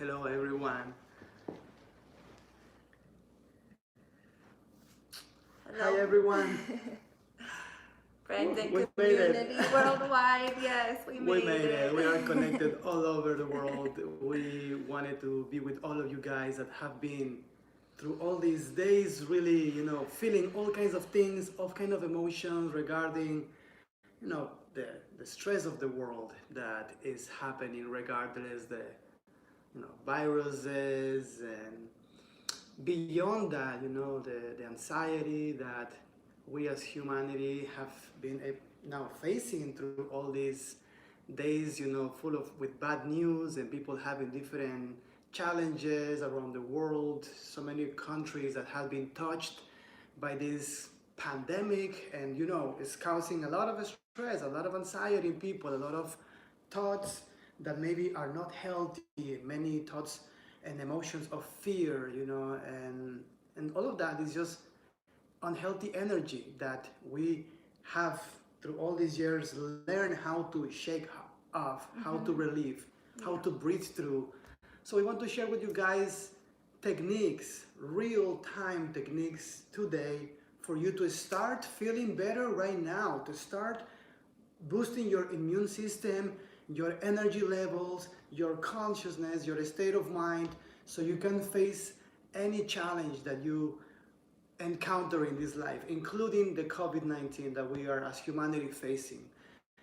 Hello everyone. Hello. Hi everyone. Friends and We made it. community worldwide. Yes, we We made made it. it. We are connected all over the world. We wanted to be with all of you guys that have been through all these days, really, feeling all kinds of things, all kind of emotions regarding, the stress of the world that is happening regardless the, viruses and beyond that, the anxiety that we as humanity have been now facing through all these days, full of with bad news and people having different challenges around the world. So many countries that have been touched by this pandemic, and it's causing a lot of stress, a lot of anxiety in people, a lot of thoughts that maybe are not healthy, many thoughts and emotions of fear, and all of that is just unhealthy energy that we have through all these years learn how to shake off, how to relieve, how to breathe through. So we want to share with you guys techniques, real-time techniques today for you to start feeling better right now, to start boosting your immune system, your energy levels, your consciousness, your state of mind, so you can face any challenge that you encounter in this life, including the COVID-19 that we are as humanity facing.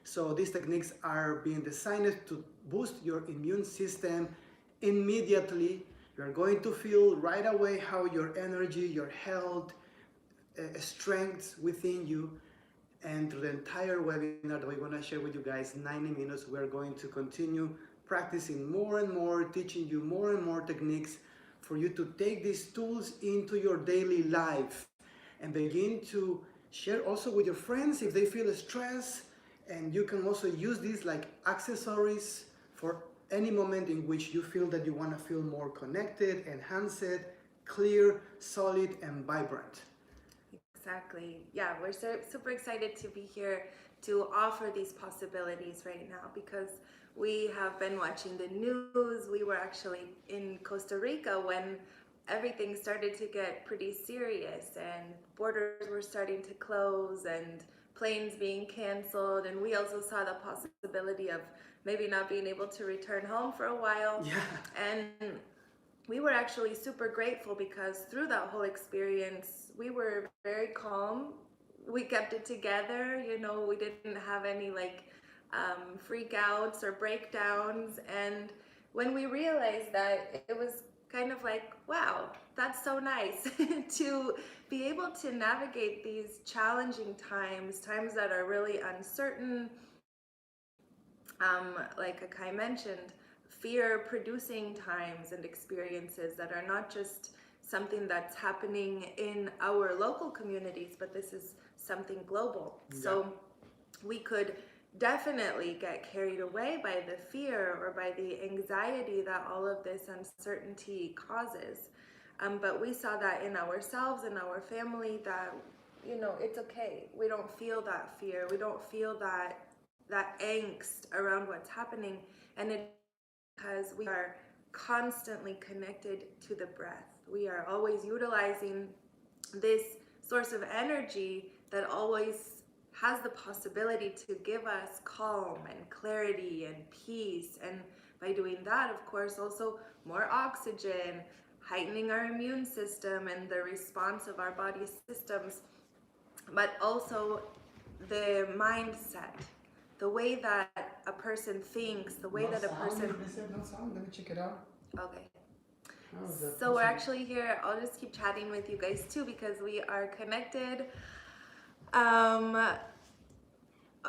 So these techniques are being designed to boost your immune system immediately. You're going to feel right away how your energy, your health, strengths within you. And through the entire webinar that we're going to share with you guys, 90 minutes, we're going to continue practicing more and more, teaching you more and more techniques for you to take these tools into your daily life and begin to share also with your friends if they feel stress. And you can also use these like accessories for any moment in which you feel that you want to feel more connected, enhanced, clear, solid, and vibrant. Exactly. Yeah, we're super excited to be here to offer these possibilities right now because we have been watching the news. We were actually in Costa Rica when everything started to get pretty serious and borders were starting to close and planes being canceled, and we also saw the possibility of maybe not being able to return home for a while. Yeah. And we were actually super grateful because through that whole experience, we were very calm. We kept it together, we didn't have any freak outs or breakdowns. And when we realized that, it was kind of like, wow, that's so nice to be able to navigate these challenging times that are really uncertain. Like Akai mentioned, fear producing times and experiences that are not just something that's happening in our local communities, but this is something global. Yeah. So we could definitely get carried away by the fear or by the anxiety that all of this uncertainty causes. But we saw that in ourselves and our family that, it's okay. We don't feel that fear. We don't feel that angst around what's happening. And it's because we are constantly connected to the breath. We are always utilizing this source of energy that always has the possibility to give us calm and clarity and peace. And by doing that, of course, also more oxygen, heightening our immune system and the response of our body systems, but also the mindset, the way that a person thinks, the way that a person... They said no sound. Let me check it out. Okay. So we're actually here. I'll just keep chatting with you guys too because we are connected.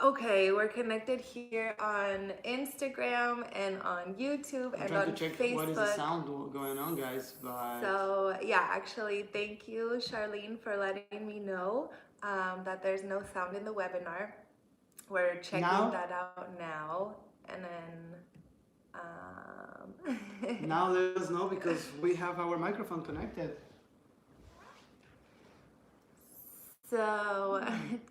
Okay, we're connected here on Instagram and on YouTube and on to check Facebook. What is the sound going on, guys? But so yeah, actually, thank you, Charlene, for letting me know that there's no sound in the webinar. We're checking that out now, and then now let us know because we have our microphone connected. So,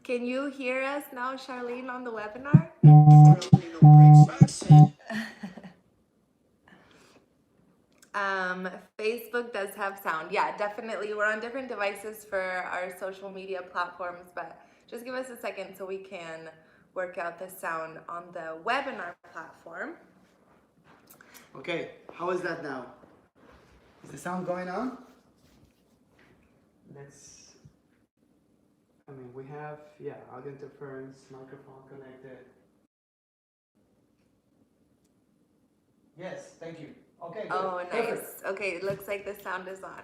can you hear us now, Charlene, on the webinar? Facebook does have sound. Yeah, definitely. We're on different devices for our social media platforms, but just give us a second so we can work out the sound on the webinar platform. Okay, how is that now? Is the sound going on? We have, yeah, audio interference, microphone connected. Yes, thank you. Okay, good. Oh, nice. Perfect. Okay, it looks like the sound is on.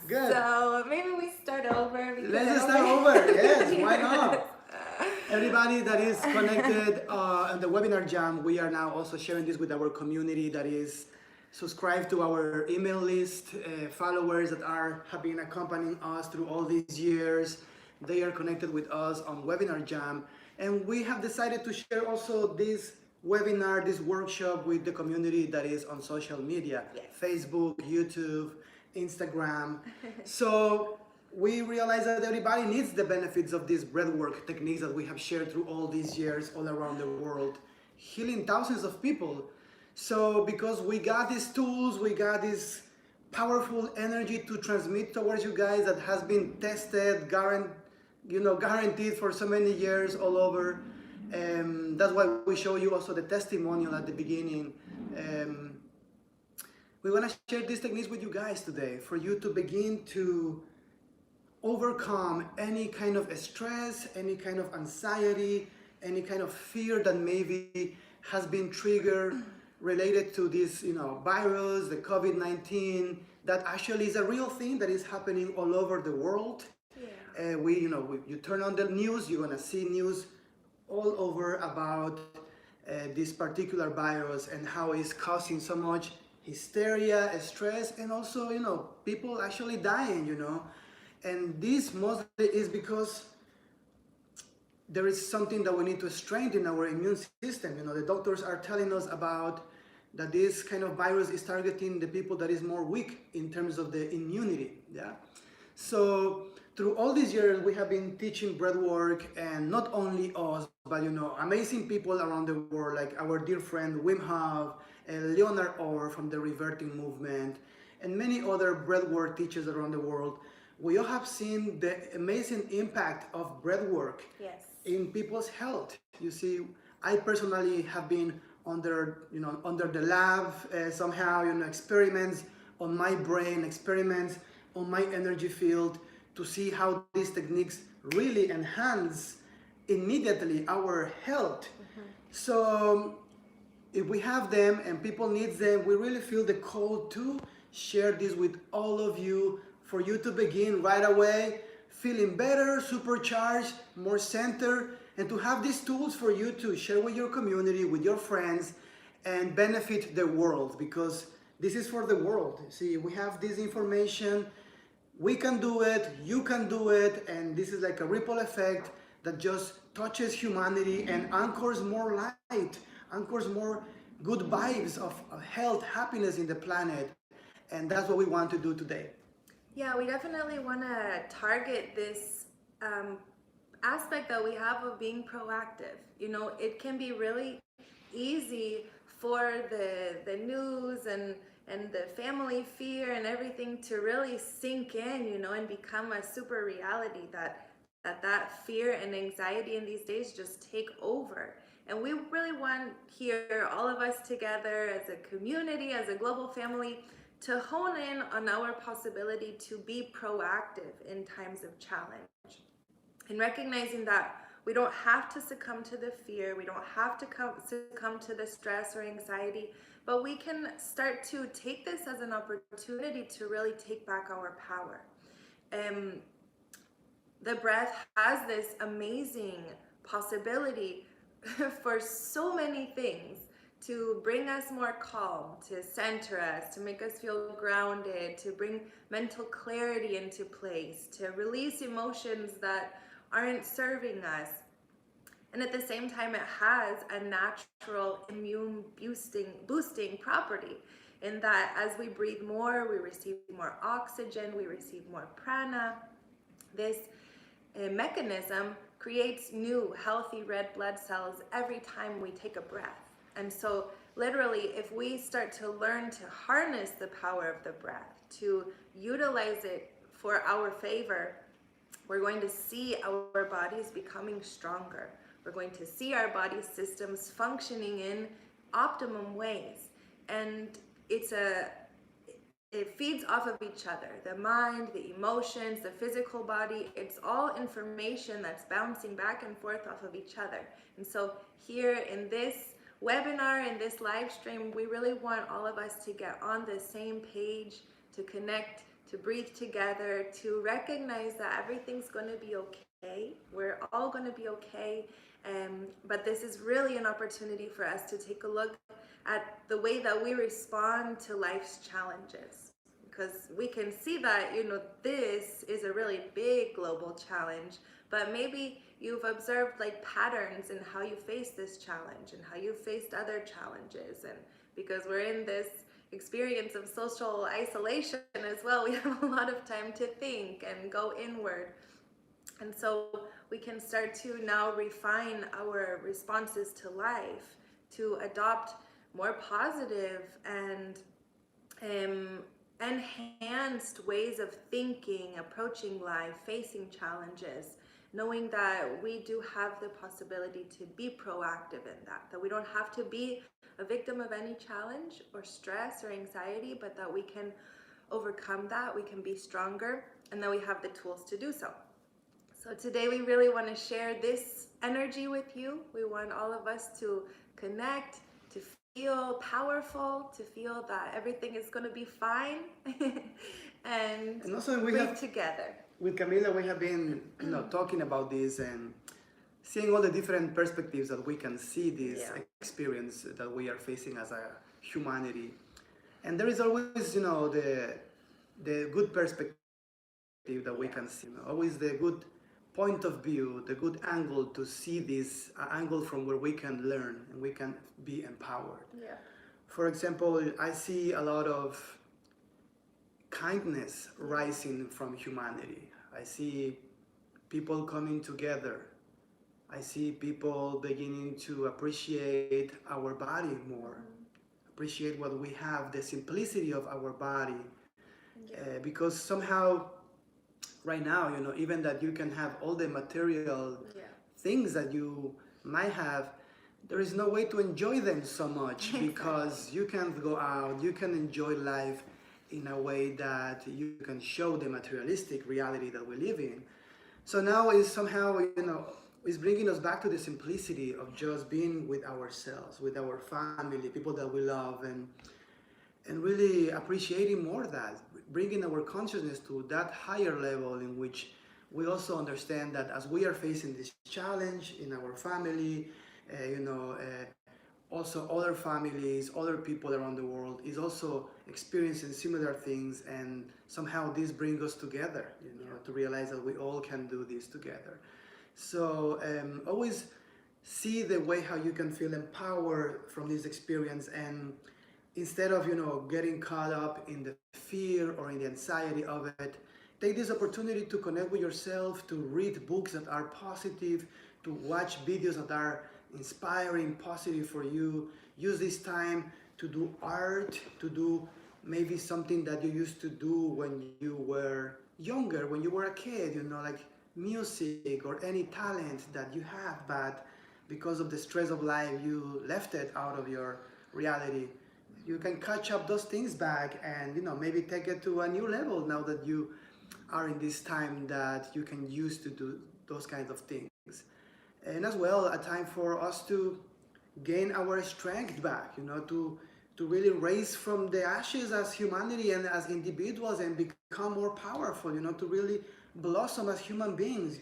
Good. So maybe we start over. Let's just start over. Yes, why not? Everybody that is connected on the webinar jam, we are now also sharing this with our community that is subscribed to our email list, followers that have been accompanying us through all these years. They are connected with us on webinar jam, and we have decided to share also this webinar, this workshop with the community that is on social media, yes. Facebook, YouTube, Instagram. So we realize that everybody needs the benefits of these breathwork techniques that we have shared through all these years all around the world, healing thousands of people. So because we got these tools, we got this powerful energy to transmit towards you guys that has been tested, guaranteed for so many years all over. That's why we show you also the testimonial at the beginning. We want to share these techniques with you guys today for you to begin to overcome any kind of stress, any kind of anxiety, any kind of fear that maybe has been triggered related to this, virus, the COVID-19, that actually is a real thing that is happening all over the world. Yeah. You turn on the news, you're gonna see news all over about this particular virus and how it's causing so much hysteria, stress, and also, people actually dying, And this mostly is because there is something that we need to strengthen our immune system. The doctors are telling us about that this kind of virus is targeting the people that is more weak in terms of the immunity. Yeah. So through all these years, we have been teaching breathwork, and not only us, but amazing people around the world, like our dear friend Wim Hof, Leonard Orr from the Reverting Movement, and many other breathwork teachers around the world. We all have seen the amazing impact of breathwork in people's health. You see, I personally have been under the lab somehow, experiments on my brain, experiments on my energy field to see how these techniques really enhance immediately our health. Mm-hmm. So if we have them and people need them, we really feel the call to share this with all of you, for you to begin right away feeling better, supercharged, more centered, and to have these tools for you to share with your community, with your friends, and benefit the world, because this is for the world. See, we have this information, we can do it, you can do it, and this is like a ripple effect that just touches humanity and anchors more light, anchors more good vibes of health, happiness in the planet. And that's what we want to do today. Yeah, we definitely want to target this aspect that we have of being proactive. It can be really easy for the news and the family fear and everything to really sink in, and become a super reality that fear and anxiety in these days just take over. And we really want here, all of us together as a community, as a global family, to hone in on our possibility to be proactive in times of challenge. And recognizing that we don't have to succumb to the fear, we don't have to succumb to the stress or anxiety, but we can start to take this as an opportunity to really take back our power. The breath has this amazing possibility for so many things, to bring us more calm, to center us, to make us feel grounded, to bring mental clarity into place, to release emotions that aren't serving us. And at the same time, it has a natural immune boosting property, in that as we breathe more, we receive more oxygen, we receive more prana. This mechanism creates new healthy red blood cells every time we take a breath. And so literally, if we start to learn to harness the power of the breath, to utilize it for our favor, we're going to see our bodies becoming stronger. We're going to see our body systems functioning in optimum ways. And it feeds off of each other. The mind, the emotions, the physical body, it's all information that's bouncing back and forth off of each other. And so here in this webinar, in this live stream, we really want all of us to get on the same page, to connect, to breathe together, to recognize that everything's going to be okay. We're all going to be okay. But this is really an opportunity for us to take a look at the way that we respond to life's challenges. Because we can see that, this is a really big global challenge, but maybe you've observed like patterns in how you face this challenge and how you faced other challenges. And because we're in this experience of social isolation as well, we have a lot of time to think and go inward. And so we can start to now refine our responses to life, to adopt more positive and enhanced ways of thinking, approaching life, facing challenges, knowing that we do have the possibility to be proactive in that we don't have to be a victim of any challenge or stress or anxiety, but that we can overcome that, we can be stronger, and that we have the tools to do so. So today we really want to share this energy with you. We want all of us to connect, to feel powerful, to feel that everything is going to be fine, and also breathe together. With Camila, we have been talking about this and seeing all the different perspectives that we can see this experience that we are facing as a humanity. And there is always, the good perspective that we can see, always the good point of view, the good angle to see this angle from where we can learn and we can be empowered. Yeah. For example, I see a lot of kindness rising from humanity. I see people coming together. I see people beginning to appreciate our body more, appreciate what we have, the simplicity of our body, because somehow right now, even that you can have all the material things that you might have, there is no way to enjoy them so much because you can't go out, you can enjoy life in a way that you can show the materialistic reality that we live in. So now is somehow, is bringing us back to the simplicity of just being with ourselves, with our family, people that we love, and really appreciating more that, bringing our consciousness to that higher level in which we also understand that as we are facing this challenge in our family, also other families, other people around the world is also experiencing similar things, and somehow this brings us together, to realize that we all can do this together. So always see the way how you can feel empowered from this experience, and instead of getting caught up in the fear or in the anxiety of it, take this opportunity to connect with yourself, to read books that are positive, to watch videos that are inspiring, positive for you. Use this time to do art, to do maybe something that you used to do when you were younger, when you were a kid, like music or any talent that you have, but because of the stress of life, you left it out of your reality. You can catch up those things back and, maybe take it to a new level now that you are in this time that you can use to do those kinds of things. And as well, a time for us to gain our strength back, to really raise from the ashes as humanity and as individuals and become more powerful, to really blossom as human beings.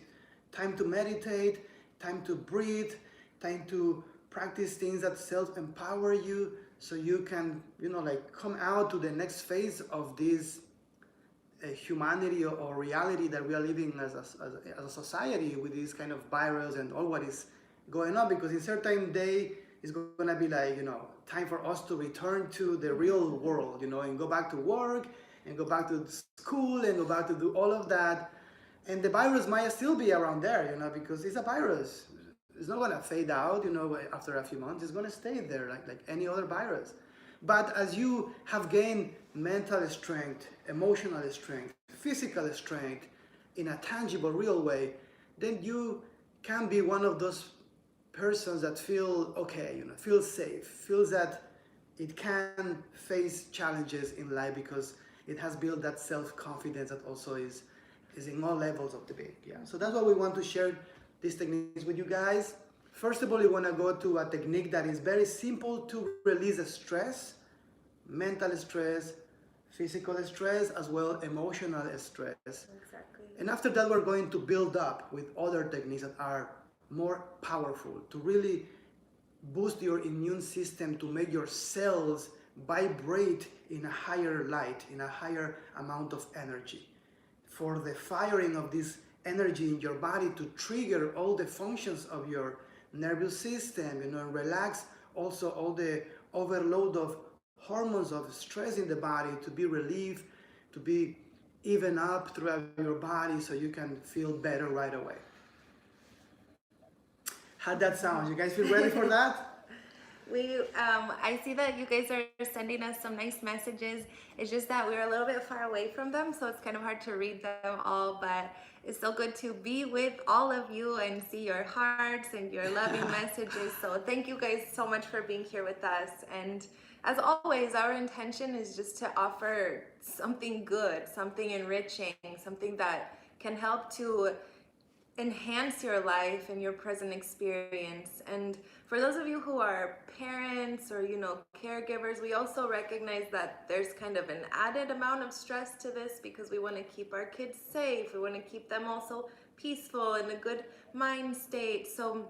Time to meditate, time to breathe, time to practice things that self-empower you so you can, come out to the next phase of this humanity or reality that we are living as a society with this kind of virus and all what is going on, because in certain day it's going to be like, time for us to return to the real world, and go back to work and go back to school and go back to do all of that. And the virus might still be around there, because it's a virus. it's not gonna fade out, after a few months. It's gonna stay there like any other virus. But as you have gained mental strength, emotional strength, physical strength in a tangible, real way, then you can be one of those persons that feel okay, feels safe, feels that it can face challenges in life because it has built that self-confidence that also is in all levels of the being. Yeah. So that's why we want to share these techniques with you guys. First of all, you want to go to a technique that is very simple to release stress, mental stress, physical stress, as well emotional stress. Exactly. And after that, we're going to build up with other techniques that are more powerful to really boost your immune system, to make your cells vibrate in a higher light, in a higher amount of energy. For the firing of this energy in your body to trigger all the functions of your nervous system, and relax also all the overload of hormones of stress in the body to be relieved, to be even up throughout your body so you can feel better right away. How'd that sound? You guys feel ready for that? I see that you guys are sending us some nice messages. It's just that we're a little bit far away from them, so it's kind of hard to read them all, but it's so good to be with all of you and see your hearts and your loving messages. So thank you guys so much for being here with us. And as always, our intention is just to offer something good, something enriching, something that can help to enhance your life and your present experience. And for those of you who are parents or caregivers, we also recognize that there's kind of an added amount of stress to this because we want to keep our kids safe, we want to keep them also peaceful in a good mind state. So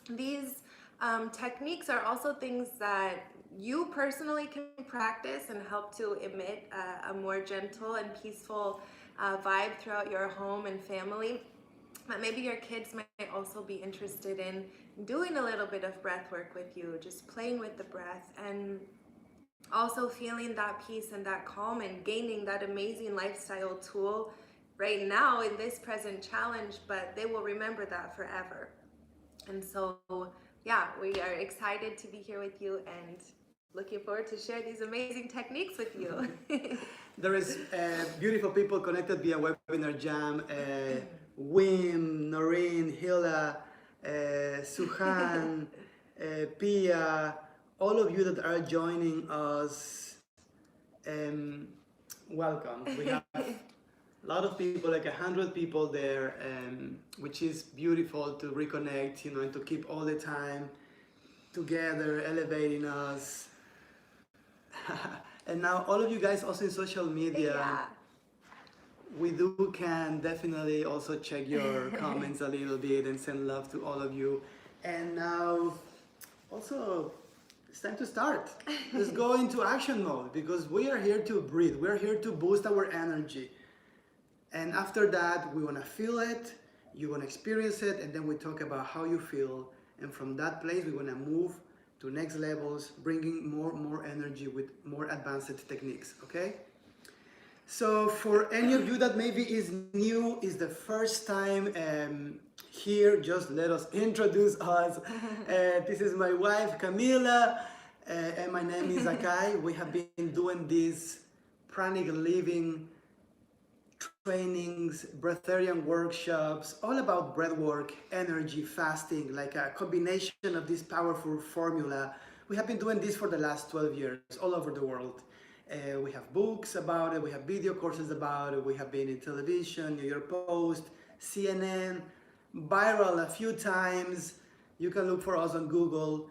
these techniques are also things that you personally can practice and help to emit a more gentle and peaceful vibe throughout your home and family. But maybe your kids might also be interested in doing a little bit of breath work with you, just playing with the breath and also feeling that peace and that calm and gaining that amazing lifestyle tool right now in this present challenge, but they will remember that forever. And so, yeah, we are excited to be here with you and looking forward to share these amazing techniques with you. There is beautiful people connected via webinar jam. Wim, Noreen, Hilda, Suhan, Pia, all of you that are joining us, welcome. We have a lot of people, like 100 people there, which is beautiful to reconnect, and to keep all the time together, elevating us. And now all of you guys also in social media. Yeah. We can definitely also check your comments a little bit and send love to all of you. And now also it's time to start. Let's go into action mode because we are here to breathe. We're here to boost our energy. And after that, we want to feel it, you want to experience it, and then we talk about how you feel. And from that place, we want to move to next levels, bringing more energy with more advanced techniques, okay? So for any of you that maybe is new, is the first time here, just let us introduce us. This is my wife, Camila, and my name is Akahi. We have been doing these pranic living trainings, breatharian workshops, all about breathwork, energy, fasting, like a combination of this powerful formula. We have been doing this for the last 12 years all over the world. We have books about it, we have video courses about it, we have been in television, New York Post, CNN, viral a few times. You can look for us on Google.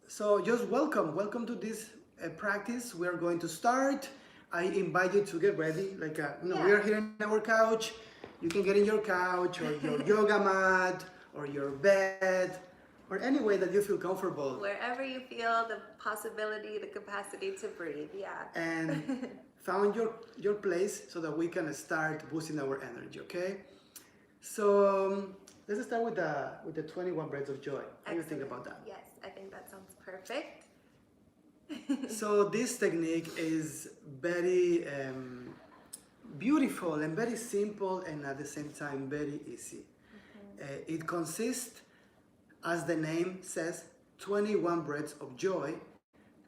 So just welcome to this practice. We are going to start. I invite you to get ready. We are here in our couch. You can get in your couch or your yoga mat or your bed or any way that you feel comfortable. Wherever you feel the possibility, the capacity to breathe, yeah. And found your place so that we can start boosting our energy, okay? So let's start with the 21 breaths of joy. What do you think about that? Yes, I think that sounds perfect. So this technique is very beautiful and very simple and at the same time very easy. It consists, as the name says, 21 breaths of joy,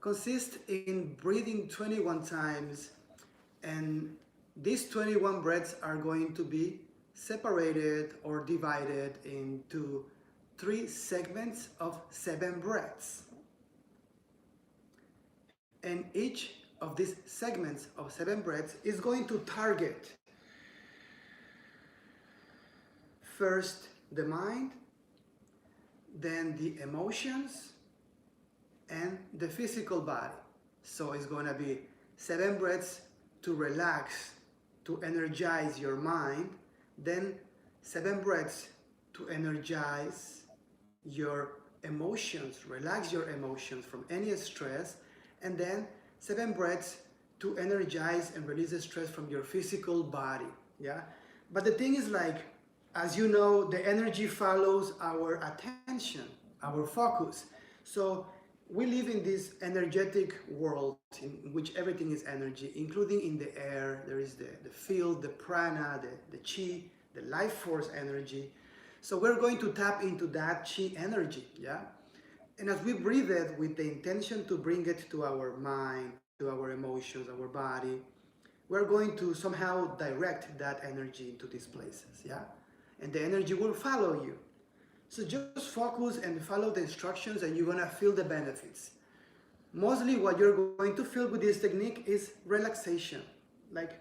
consists in breathing 21 times, and these 21 breaths are going to be separated or divided into 3 segments of 7 breaths. And each of these segments of 7 breaths is going to target first the mind, then the emotions, and the physical body. So it's going to be 7 breaths to relax, to energize your mind, then 7 breaths to energize your emotions, relax your emotions from any stress, and then 7 breaths to energize and release the stress from your physical body. Yeah, but the thing is, like, as you know, the energy follows our attention, our focus. So we live in this energetic world in which everything is energy, including in the air. There is the field, the prana, the chi, the life force energy. So we're going to tap into that chi energy, yeah? And as we breathe it with the intention to bring it to our mind, to our emotions, our body, we're going to somehow direct that energy into these places, yeah? And the energy will follow you. So just focus and follow the instructions and you're gonna feel the benefits. Mostly what you're going to feel with this technique is relaxation, like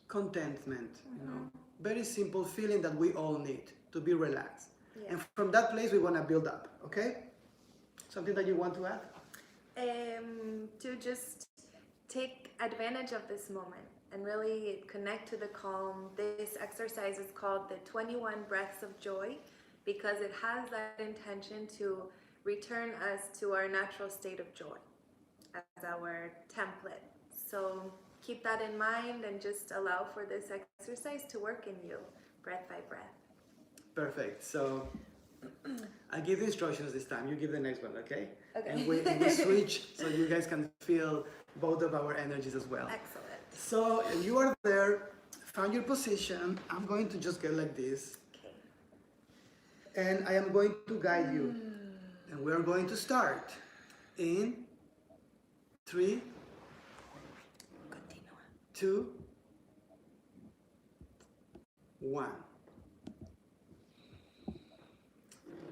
contentment, you know, very simple feeling that we all need to be relaxed. Yeah. And from that place we wanna build up, okay? Something that you want to add? To just take advantage of this moment and really connect to the calm. This exercise is called the 21 breaths of joy because it has that intention to return us to our natural state of joy as our template. So keep that in mind and just allow for this exercise to work in you, breath by breath. Perfect. So I give the instructions this time. You give the next one, okay? Okay. And we switch so you guys can feel both of our energies as well. Excellent. So you are there, find your position. I'm going to just get like this. Okay. And I am going to guide you. And we are going to start in 3, 2, 1.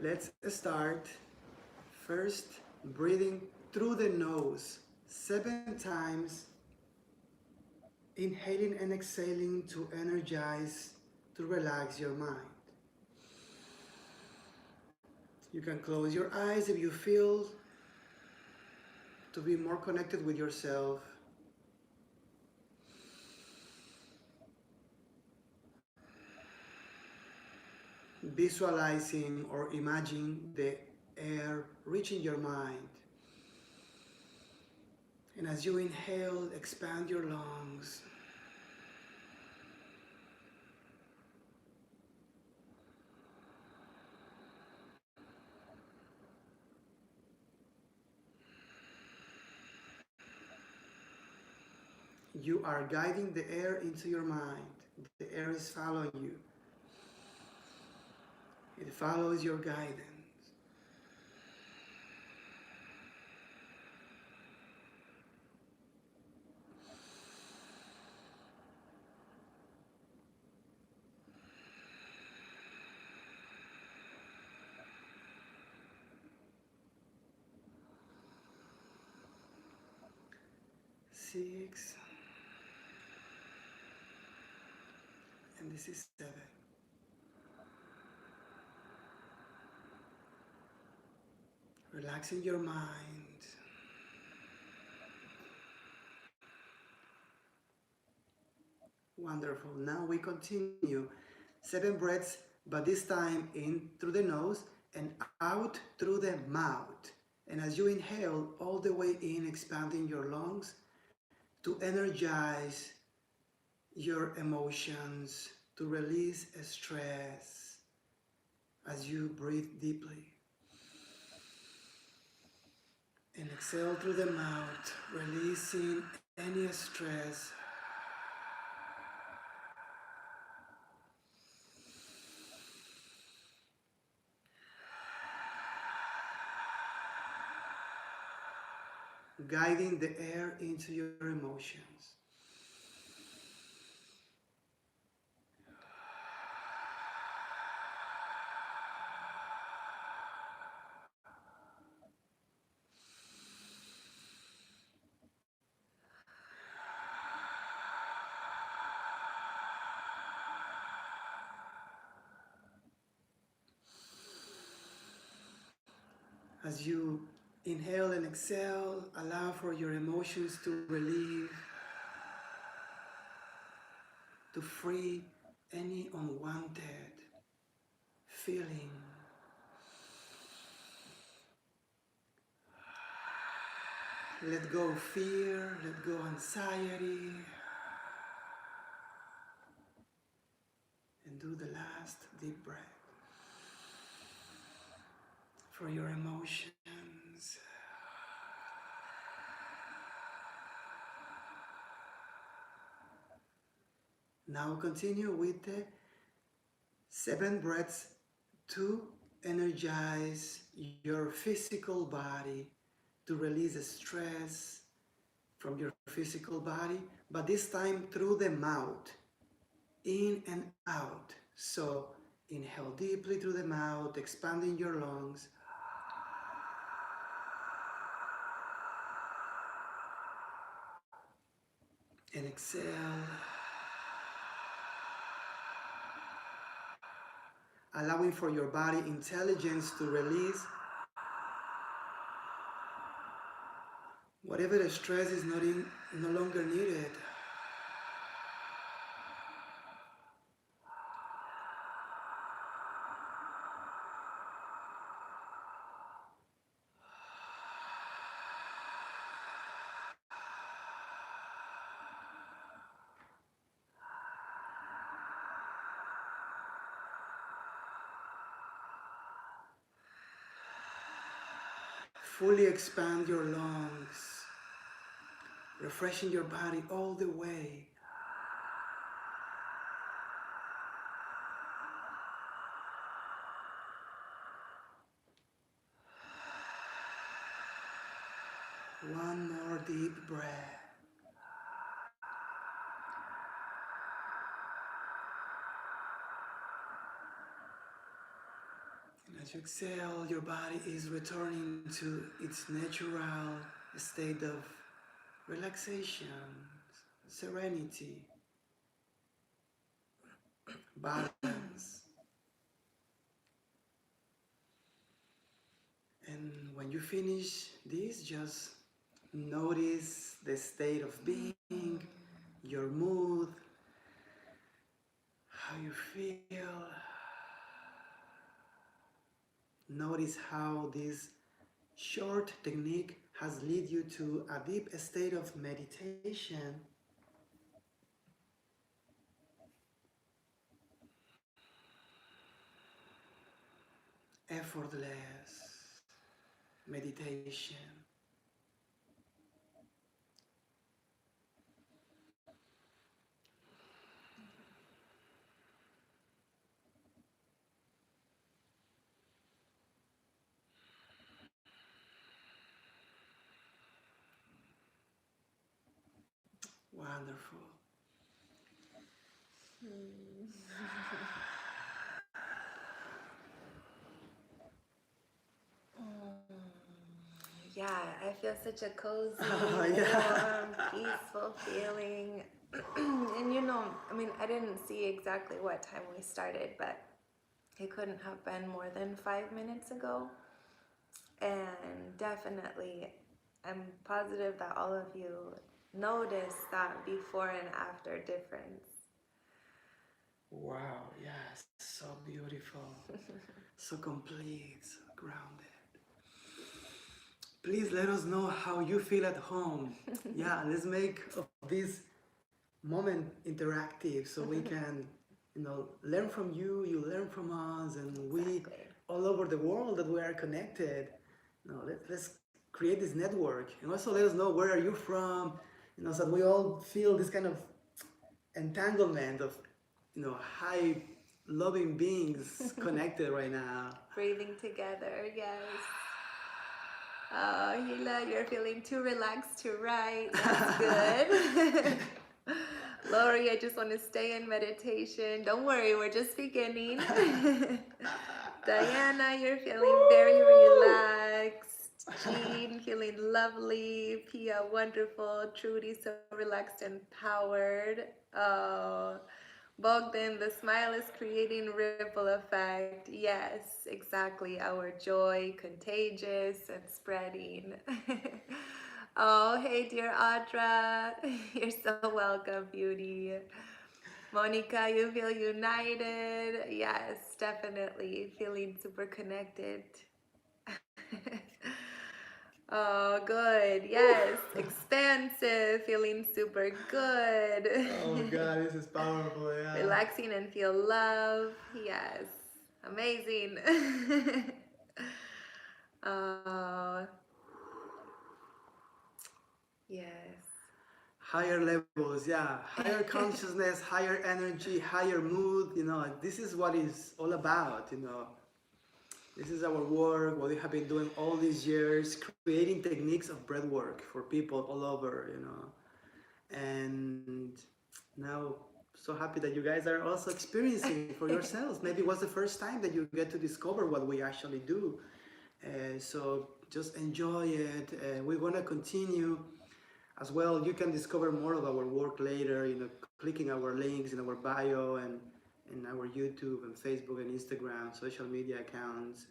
Let's start first breathing through the nose 7 times, inhaling and exhaling to energize, to relax your mind. You can close your eyes if you feel to be more connected with yourself. Visualizing or imagining the air reaching your mind. And as you inhale, expand your lungs. You are guiding the air into your mind. The air is following you. It follows your guidance. Six. And this is 7. Relaxing your mind. Wonderful. Now we continue. 7 breaths, but this time in through the nose and out through the mouth. And as you inhale, all the way in, expanding your lungs to energize your emotions, to release stress as you breathe deeply. And exhale through the mouth, releasing any stress. guiding the air into your emotions. As you inhale and exhale, allow for your emotions to relieve, to free any unwanted feeling. Let go fear, let go anxiety, and do the last deep breath for your emotions. Now continue with the 7 breaths to energize your physical body, to release the stress from your physical body, but this time through the mouth, in and out. So inhale deeply through the mouth, expanding your lungs. And exhale, allowing for your body intelligence to release whatever the stress is no longer needed. Fully expand your lungs, refreshing your body all the way. One more deep breath. And as you exhale, your body is returning to its natural state of relaxation, serenity, balance. And when you finish this, just notice the state of being, your mood, how you feel. Notice how this short technique has led you to a deep state of meditation. Effortless meditation. Wonderful. Yeah, I feel such a cozy, Yeah. warm, peaceful feeling. And I mean, I didn't see exactly what time we started, but it couldn't have been more than 5 minutes ago. And definitely, I'm positive that all of you noticed that before and after difference. Wow, yes, so beautiful, so complete, so grounded. Please let us know how you feel at home. Yeah, let's make of this moment interactive so we can, learn from you, you learn from us, and we Exactly. all over the world that we are connected. Let's create this network, and also let us know where are you from, so that we all feel this kind of entanglement of, high loving beings connected right now. Breathing together, yes. Oh, Hila, you're feeling too relaxed to write. That's good. Lori, I just want to stay in meditation. Don't worry, we're just beginning. Diana, you're feeling very relaxed. Jean, feeling lovely. Pia, wonderful. Trudy, so relaxed and powered. Oh, Bogdan, the smile is creating ripple effect. Yes, exactly. Our joy, contagious and spreading. Oh, hey, dear Audra. You're so welcome, beauty. Monica, you feel united. Yes, definitely. Feeling super connected. Oh, good. Yes. Expansive. Feeling super good. Oh God, this is powerful, yeah. Relaxing and feel love. Yes. Amazing. Oh, yes. Higher levels, yeah. Higher consciousness, higher energy, higher mood, this is what it's all about, This is our work, what we have been doing all these years, creating techniques of breath work for people all over. And now, so happy that you guys are also experiencing for yourselves. Maybe it was the first time that you get to discover what we actually do. So just enjoy it. We're going to continue as well. You can discover more of our work later, clicking our links in our bio and in our YouTube and Facebook and Instagram social media accounts.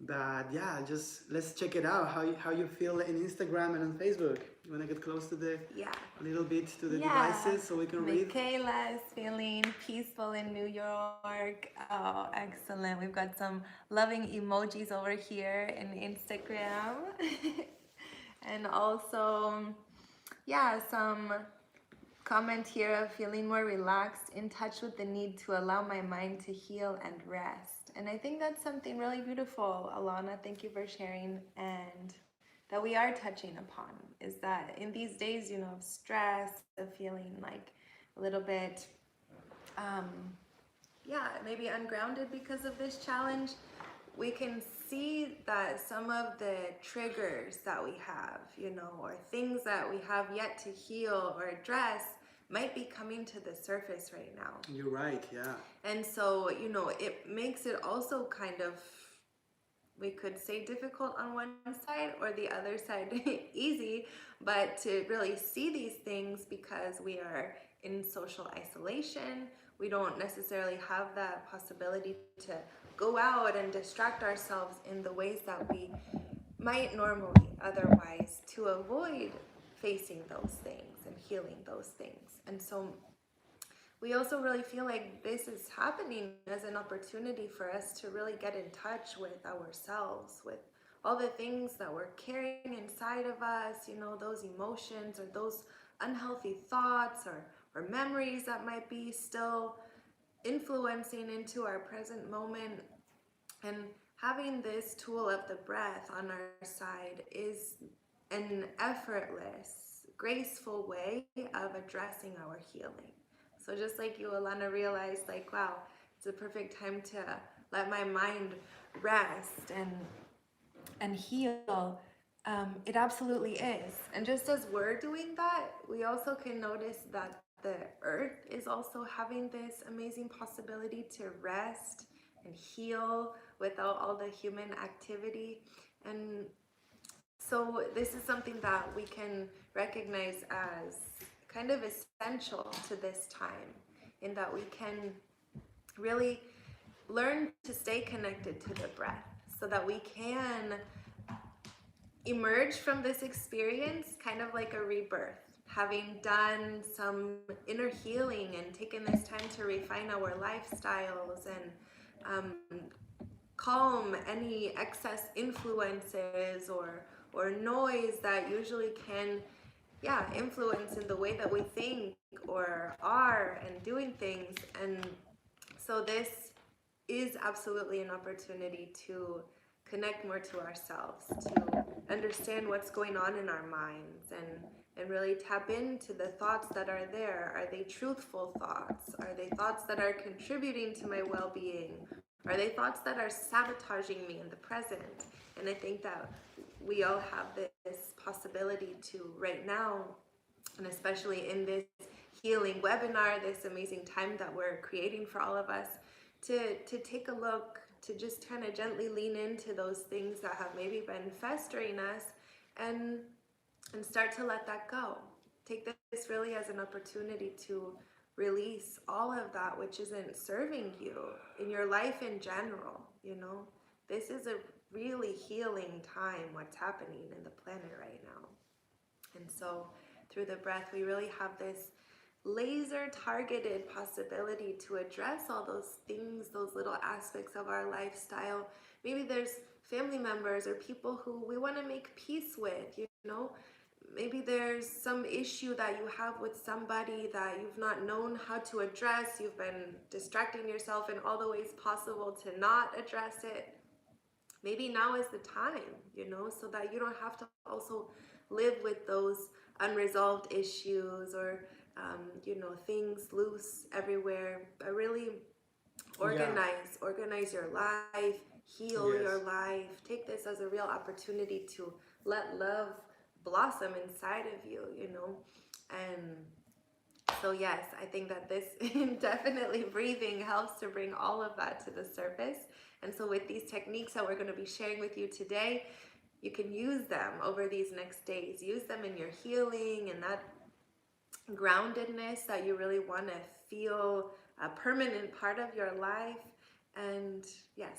But yeah, just let's check it out. How you feel in Instagram and on Facebook? You want to get close to a little bit to the devices so we can read? Michaela is feeling peaceful in New York. Oh, excellent. We've got some loving emojis over here in Instagram. And also, yeah, some comment here of feeling more relaxed, in touch with the need to allow my mind to heal and rest. And I think that's something really beautiful, Alana. Thank you for sharing. And that we are touching upon is that in these days, of stress, of feeling like a little bit, maybe ungrounded because of this challenge, we can see that some of the triggers that we have, or things that we have yet to heal or address might be coming to the surface right now. You're right, yeah. And so, it makes it also kind of, we could say, difficult on one side, or the other side easy, but to really see these things because we are in social isolation. We don't necessarily have that possibility to go out and distract ourselves in the ways that we might normally otherwise, to avoid facing those things and healing those things. And so we also really feel like this is happening as an opportunity for us to really get in touch with ourselves, with all the things that we're carrying inside of us, those emotions or those unhealthy thoughts or memories that might be still influencing into our present moment. And having this tool of the breath on our side is an effortless, graceful way of addressing our healing. So just like you, Alana, realized, like, wow, it's a perfect time to let my mind rest and heal. It absolutely is. And just as we're doing that, we also can notice that the earth is also having this amazing possibility to rest and heal without all the human activity. And so this is something that we can recognize as kind of essential to this time, in that we can really learn to stay connected to the breath so that we can emerge from this experience kind of like a rebirth, having done some inner healing and taken this time to refine our lifestyles and calm any excess influences or noise that usually can influence in the way that we think or are and doing things. And so this is absolutely an opportunity to connect more to ourselves, to understand what's going on in our minds, and really tap into the thoughts that are there. Are they truthful thoughts? Are they thoughts that are contributing to my well-being? Are they thoughts that are sabotaging me in the present? And I think that we all have this possibility to right now, and especially in this healing webinar, this amazing time that we're creating for all of us, to take a look, to just kind of gently lean into those things that have maybe been festering us, and start to let that go. Take this really as an opportunity to release all of that which isn't serving you in your life in general. This is a really healing time, what's happening in the planet right now. And so through the breath, we really have this laser targeted possibility to address all those things, those little aspects of our lifestyle. Maybe there's family members or people who we want to make peace with. Maybe there's some issue that you have with somebody that you've not known how to address. You've been distracting yourself in all the ways possible to not address it. Maybe now is the time, so that you don't have to also live with those unresolved issues or things loose everywhere. But really organize your life, heal your life. Take this as a real opportunity to let love blossom inside of you, and so yes, I think that this definitely breathing helps to bring all of that to the surface. And so with these techniques that we're going to be sharing with you today, you can use them over these next days. Use them in your healing and that groundedness that you really want to feel a permanent part of your life. And yes,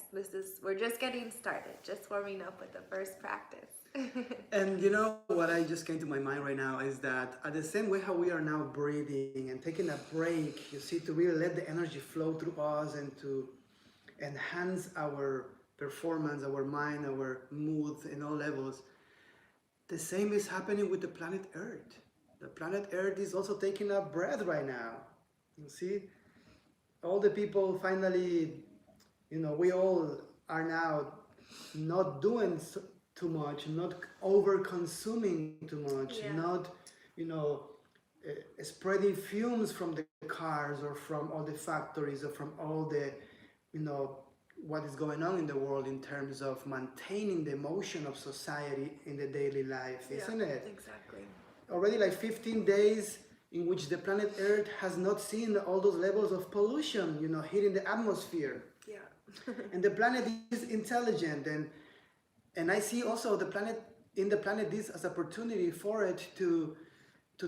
we're just getting started, just warming up with the first practice. And what I just came to my mind right now is that at the same way how we are now breathing and taking a break, you see, to really let the energy flow through us and to enhance our performance, our mind, our mood in all levels, the same is happening with the planet Earth. The planet Earth is also taking a breath right now. You see, all the people finally, we all are now not doing too much, not over consuming too much, not, spreading fumes from the cars or from all the factories or from all the, what is going on in the world in terms of maintaining the emotion of society in the daily life, isn't it? Exactly. Already like 15 days in which the planet Earth has not seen all those levels of pollution, hitting the atmosphere. Yeah. And the planet is intelligent, and I see also the planet this as opportunity for it to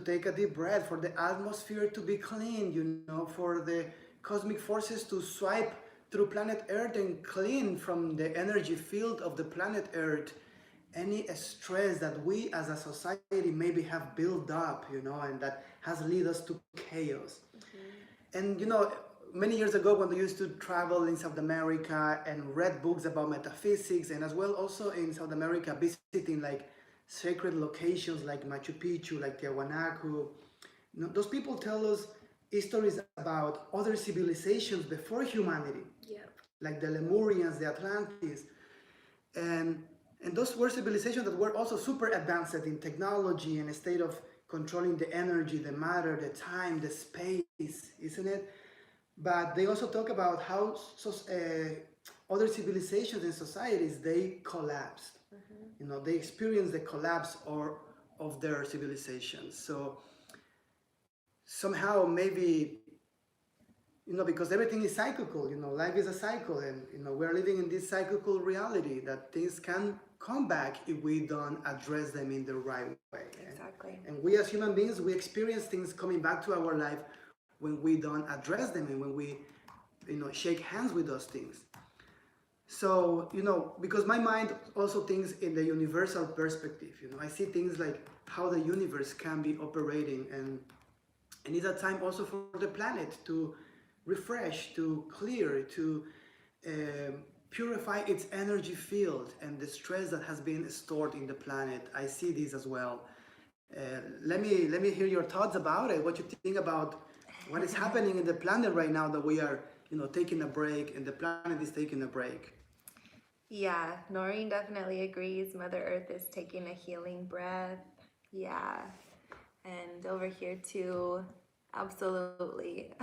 take a deep breath, for the atmosphere to be clean, for the cosmic forces to swipe through planet Earth and clean from the energy field of the planet Earth any stress that we as a society maybe have built up, and that has led us to chaos. Mm-hmm. And many years ago, when we used to travel in South America and read books about metaphysics, and as well also in South America visiting like sacred locations like Machu Picchu, like Tiahuanaco, those people tell us stories about other civilizations before humanity, like the Lemurians, the Atlantis, and those were civilizations that were also super advanced in technology and a state of controlling the energy, the matter, the time, the space, isn't it? But they also talk about how other civilizations and societies, they collapsed. Mm-hmm. They experienced the collapse of their civilizations. So somehow maybe, because everything is cyclical, life is a cycle, and we're living in this cyclical reality that things can come back if we don't address them in the right way. Exactly. And we as human beings, we experience things coming back to our life when we don't address them and when we, shake hands with those things. So, because my mind also thinks in the universal perspective, I see things like how the universe can be operating, and it's a time also for the planet to refresh, to clear, to purify its energy field and the stress that has been stored in the planet. I see this as well. Let me hear your thoughts about it. What you think about what is happening in the planet right now that we are, taking a break, and the planet is taking a break. Yeah, Noreen definitely agrees. Mother Earth is taking a healing breath. Yeah, and over here too, absolutely.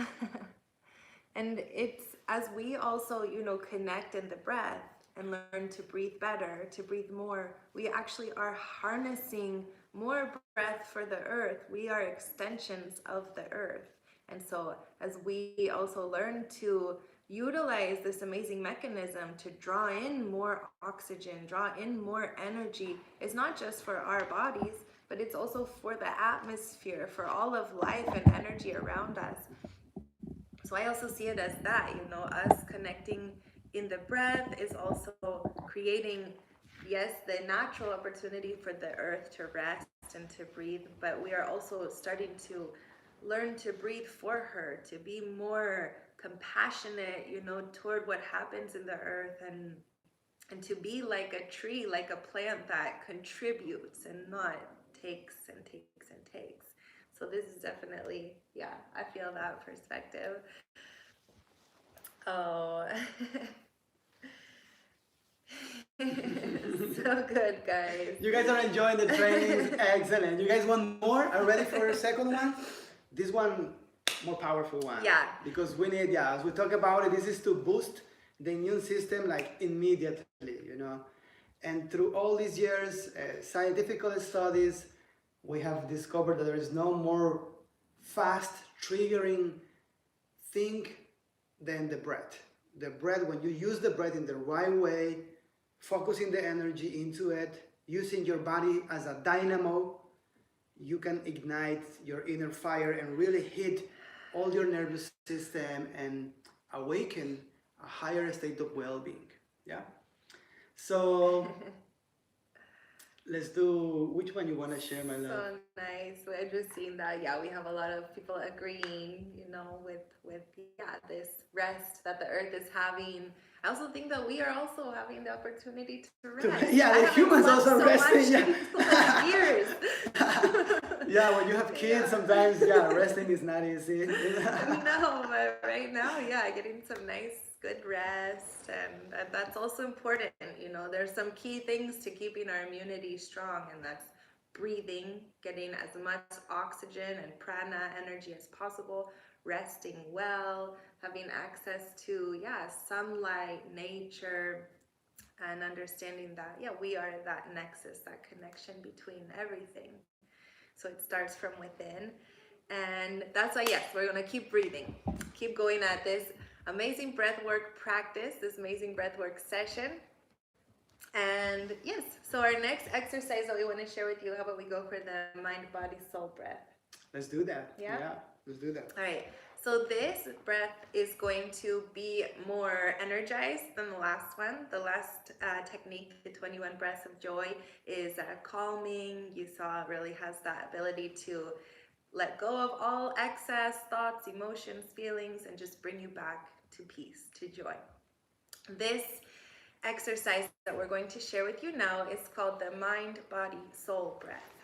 And it's as we also, connect in the breath and learn to breathe better, to breathe more, we actually are harnessing more breath for the earth. We are extensions of the earth. And so as we also learn to utilize this amazing mechanism to draw in more oxygen, draw in more energy, it's not just for our bodies, but it's also for the atmosphere, for all of life and energy around us. So I also see it as that, us connecting in the breath is also creating, yes, the natural opportunity for the earth to rest and to breathe, but we are also starting to learn to breathe for her, to be more compassionate, toward what happens in the earth, and to be like a tree, like a plant that contributes and not takes and takes and takes. So this is definitely, yeah, I feel that perspective. Oh, so good, guys. You guys are enjoying the trainings. Excellent. You guys want more? Are ready for a second one? This one, more powerful one. Yeah. Because we need, as we talk about it, this is to boost the immune system like immediately, And through all these years, scientific studies, we have discovered that there is no more fast triggering thing than the breath. The breath, when you use the breath in the right way, focusing the energy into it, using your body as a dynamo, you can ignite your inner fire and really hit all your nervous system and awaken a higher state of well-being. Yeah. So let's do, which one you want to share, my love? So nice. We're just seeing that, yeah, we have a lot of people agreeing, with this rest that the earth is having. I also think that we are also having the opportunity to rest. Yeah, the humans also resting. Years. Yeah, when you have kids, sometimes, resting is not easy. No, but right now, getting some nice, good rest, and that's also important. There's some key things to keeping our immunity strong, and that's breathing, getting as much oxygen and prana energy as possible, resting well, having access to sunlight, nature, and understanding that we are that nexus, that connection between everything. So it starts from within, and that's why we're going to keep breathing, keep going at this amazing breathwork practice, this amazing breathwork session. And yes, so our next exercise that we want to share with you, how about we go for the mind, body, soul breath? Let's do that. Yeah, let's do that. All right. So this breath is going to be more energized than the last one. The last technique, the 21 breaths of joy, is calming. You saw it really has that ability to let go of all excess thoughts, emotions, feelings, and just bring you back to peace, to joy. This exercise that we're going to share with you now is called the mind, body, soul breath.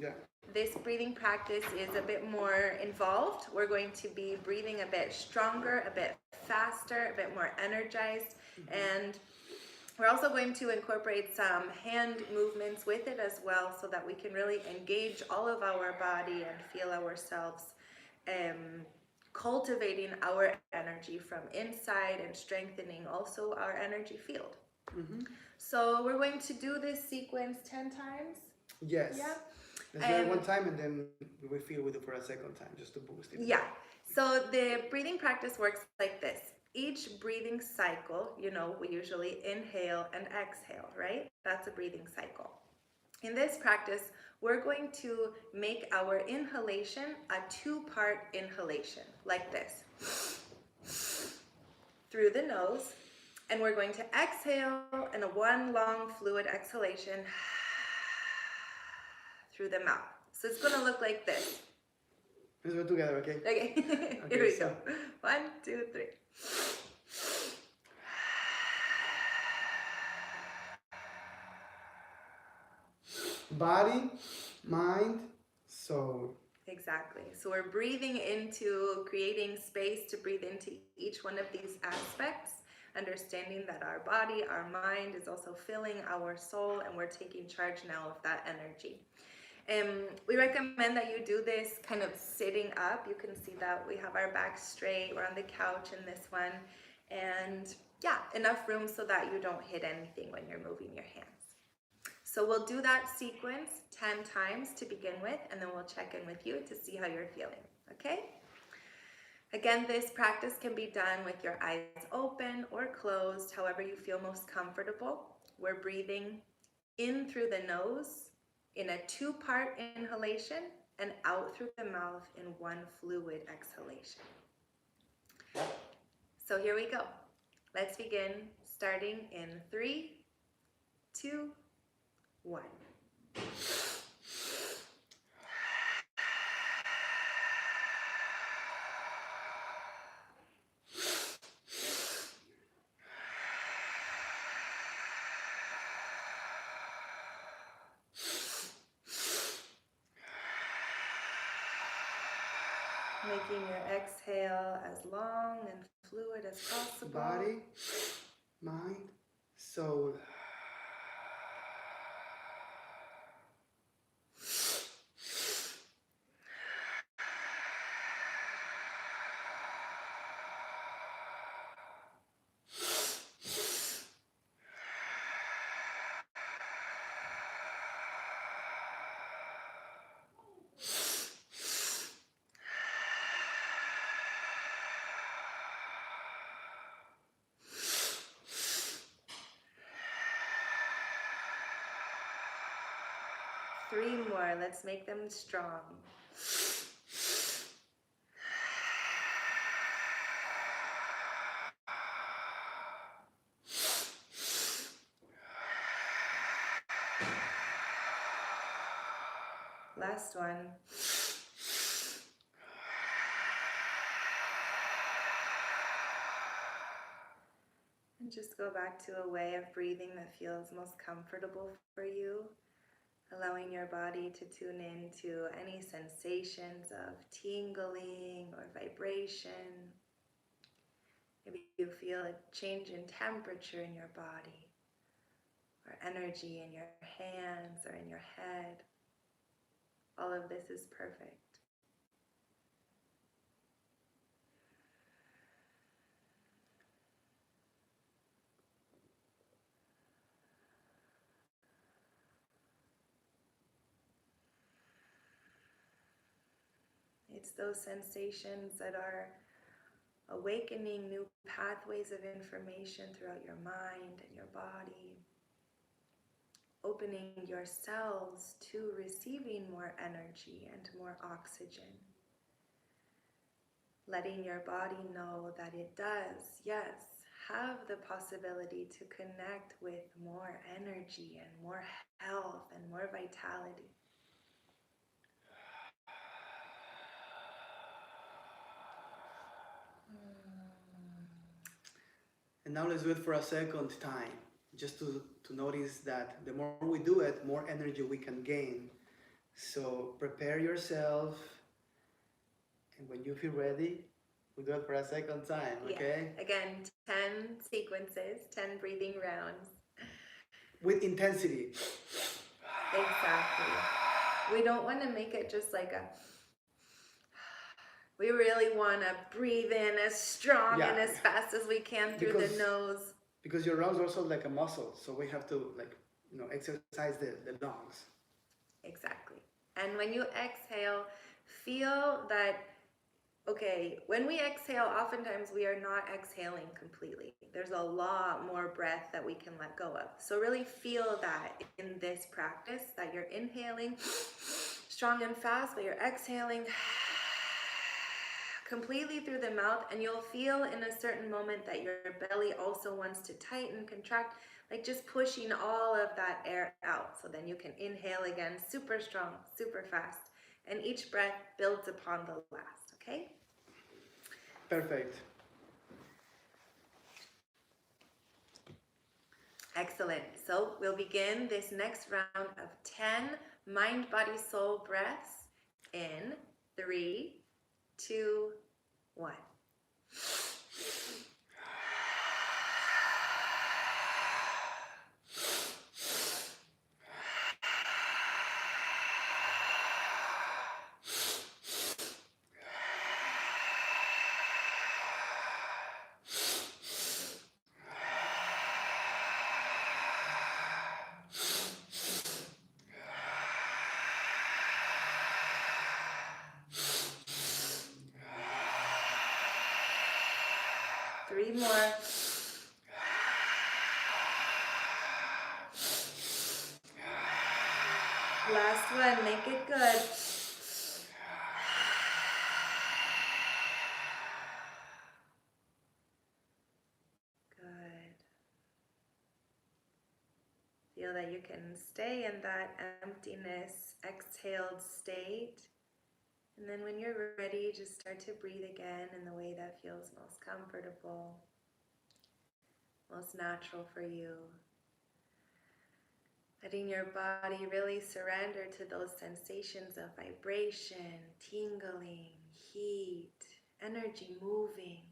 Yeah. This breathing practice is a bit more involved. We're going to be breathing a bit stronger, a bit faster, a bit more energized, and we're also going to incorporate some hand movements with it as well, so that we can really engage all of our body and feel ourselves cultivating our energy from inside and strengthening also our energy field. So we're going to do this sequence 10 times. Yes. Yeah. Let's do it one time, and then we feel we do for a second time, just to boost it. Yeah. So the breathing practice works like this. Each breathing cycle, we usually inhale and exhale, right? That's a breathing cycle. In this practice, we're going to make our inhalation a 2-part inhalation, like this. Through the nose, and we're going to exhale in a one long fluid exhalation through the mouth. So it's going to look like this. Let's go together, okay? Okay, here we go. 1, 2, 3. Body, mind, soul. Exactly. So we're breathing into, creating space to breathe into each one of these aspects, understanding that our body, our mind is also filling our soul, and we're taking charge now of that energy. We recommend that you do this kind of sitting up. You can see that we have our back straight. We're on the couch in this one. And yeah, enough room so that you don't hit anything when you're moving your hands. So we'll do that sequence 10 times to begin with, and then we'll check in with you to see how you're feeling, okay? Again, this practice can be done with your eyes open or closed, however you feel most comfortable. We're breathing in through the nose in a 2-part inhalation and out through the mouth in 1 fluid exhalation. So here we go. Let's begin, starting in 3, 2, 1. Making your exhale as long and fluid as possible. Body, mind, soul. Three more. Let's make them strong. Last one. And just go back to a way of breathing that feels most comfortable for you, allowing your body to tune into any sensations of tingling or vibration. Maybe you feel a change in temperature in your body, or energy in your hands or in your head. All of this is perfect. It's those sensations that are awakening new pathways of information throughout your mind and your body, opening your cells to receiving more energy and more oxygen, letting your body know that it does, yes, have the possibility to connect with more energy and more health and more vitality. And now let's do it for a second time, just to notice that the more we do it, more energy we can gain. So prepare yourself, and when you feel ready, we do it for a second time, okay? Yeah. Again, 10 sequences, 10 breathing rounds. With intensity. Exactly. We don't want to make it just like a... We really want to breathe in as strong and as fast as we can through the nose. Because your lungs are also like a muscle, so we have to exercise the lungs. Exactly. And when you exhale, feel that, okay, when we exhale, oftentimes we are not exhaling completely. There's a lot more breath that we can let go of. So really feel that in this practice, that you're inhaling strong and fast, but you're exhaling completely through the mouth, and you'll feel in a certain moment that your belly also wants to tighten, contract, like just pushing all of that air out. So then you can inhale again, super strong, super fast, and each breath builds upon the last, okay? Perfect. Excellent. So we'll begin this next round of 10 mind, body, soul breaths in 3, 2, 1. 3 more. Last one, make it good. Good. Feel that you can stay in that emptiness, exhaled state. And then when you're ready, just start to breathe again in the way that feels most comfortable, most natural for you. Letting your body really surrender to those sensations of vibration, tingling, heat, energy moving.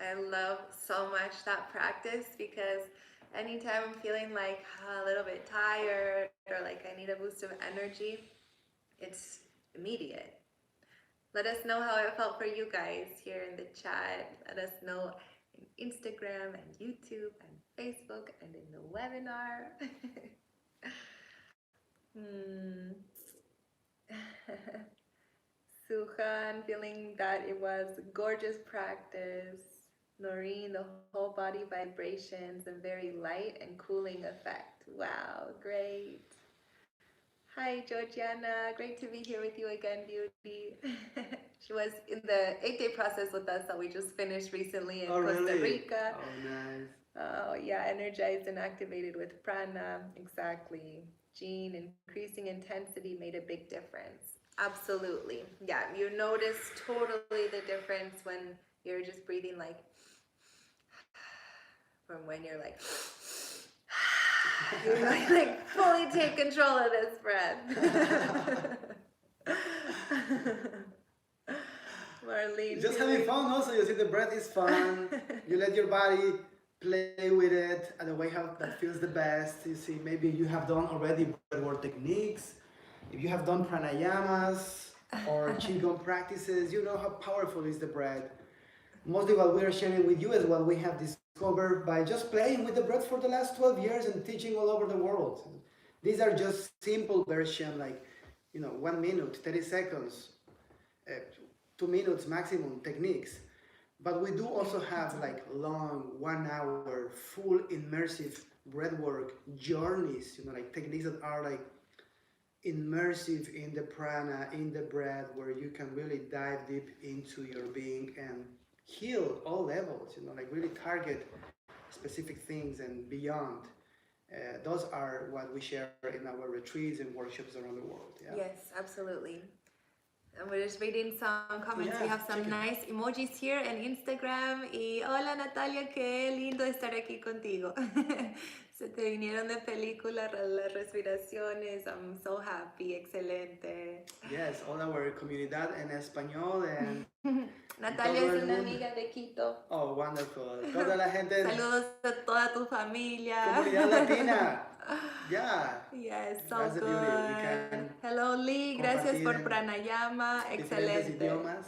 I love so much that practice because anytime I'm feeling like a little bit tired or like I need a boost of energy, it's immediate. Let us know how it felt for you guys here in the chat. Let us know in Instagram and YouTube and Facebook and in the webinar. Suhan feeling that it was gorgeous practice. Noreen, the whole body vibrations and very light and cooling effect. Wow, great. Hi, Georgiana. Great to be here with you again, beauty. She was in the 8-day process with us that we just finished recently in Costa Rica. Oh, nice. Oh, yeah, energized and activated with Prana. Exactly. Jean, increasing intensity made a big difference. Absolutely. Yeah, you notice totally the difference when you're just breathing like, from when you're like, you really like fully take control of this breath. Marlene. Just having fun also. You see the breath is fun. You let your body play with it and the way how that feels the best. You see, maybe you have done already breathwork techniques. If you have done pranayamas or qigong practices, you know how powerful is the breath. Mostly what we are sharing with you is what we have discovered by just playing with the breath for the last 12 years and teaching all over the world. These are just simple version, like, 1 minute, 30 seconds, 2 minutes maximum techniques. But we do also have like long 1 hour full immersive breathwork journeys, like techniques that are like immersive in the prana, in the breath, where you can really dive deep into your being and heal all levels, like really target specific things and beyond. Those are what we share in our retreats and workshops around the world. Yeah? Yes, absolutely. And we're just reading some comments. Yeah, we have some nice emojis here en Instagram. Y hola Natalia, qué lindo estar aquí contigo. Se te vinieron de película las respiraciones. I'm so happy. Excelente. Yes, all our comunidad en español and Natalia es una amiga de Quito. Oh, wonderful. Toda la gente. Saludos a toda tu familia. Comunidad latina. Yeah. Yes, so That's the good. beauty. We can Hello, Lee. Gracias por pranayama. Excelente. idiomas.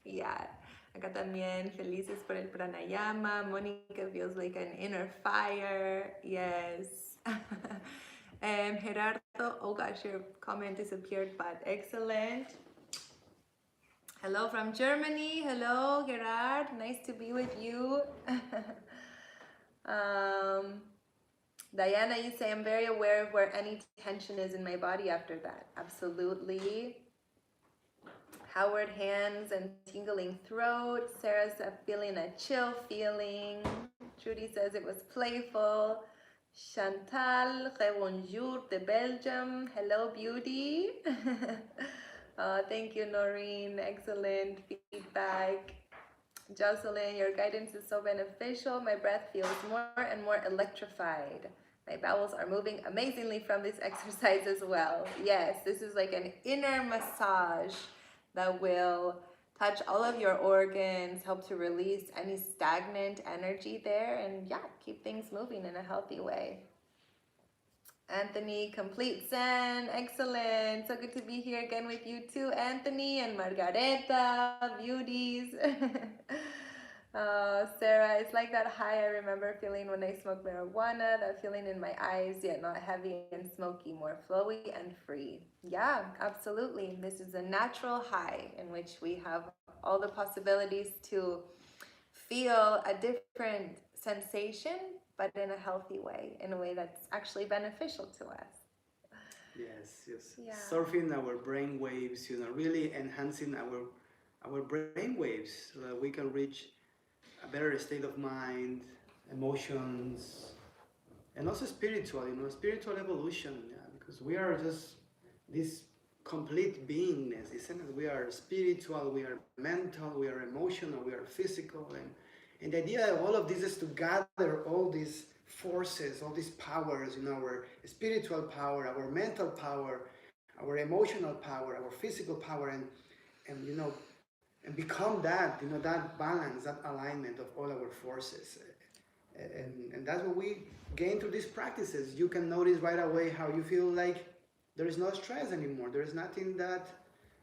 Yeah. Acá también felices por el pranayama. Mónica feels like an inner fire. Yes. Gerardo, oh gosh, your comment disappeared, but excellent. Hello from Germany. Hello, Gerard. Nice to be with you. Diana, you say, I'm very aware of where any tension is in my body after that. Absolutely. Howard, hands and tingling throat. Sarah's feeling a chill feeling. Judy says it was playful. Chantal, bonjour de Belgium. Hello, beauty. Thank you, Noreen. Excellent feedback. Jocelyn, your guidance is so beneficial. My breath feels more and more electrified. My bowels are moving amazingly from this exercise as well. Yes, this is like an inner massage that will touch all of your organs, help to release any stagnant energy there, and yeah, keep things moving in a healthy way. Anthony, complete zen, excellent. So good to be here again with you too, Anthony and Margareta, beauties. Sarah, it's like that high I remember feeling when I smoked marijuana, that feeling in my eyes, yet not heavy and smoky, more flowy and free. Yeah, absolutely. This is a natural high in which we have all the possibilities to feel a different sensation, but in a healthy way, in a way that's actually beneficial to us. Yes. Yeah. Surfing our brain waves, really enhancing our brain waves so that we can reach a better state of mind, emotions, and also spiritual, spiritual evolution. Yeah, because we are just this complete beingness, isn't it? We are spiritual, we are mental, we are emotional, we are physical, and the idea of all of this is to gather all these forces, all these powers, our spiritual power, our mental power, our emotional power, our physical power, and and become that, that balance, that alignment of all our forces. And that's what we gain through these practices. You can notice right away how you feel like there is no stress anymore. There is nothing that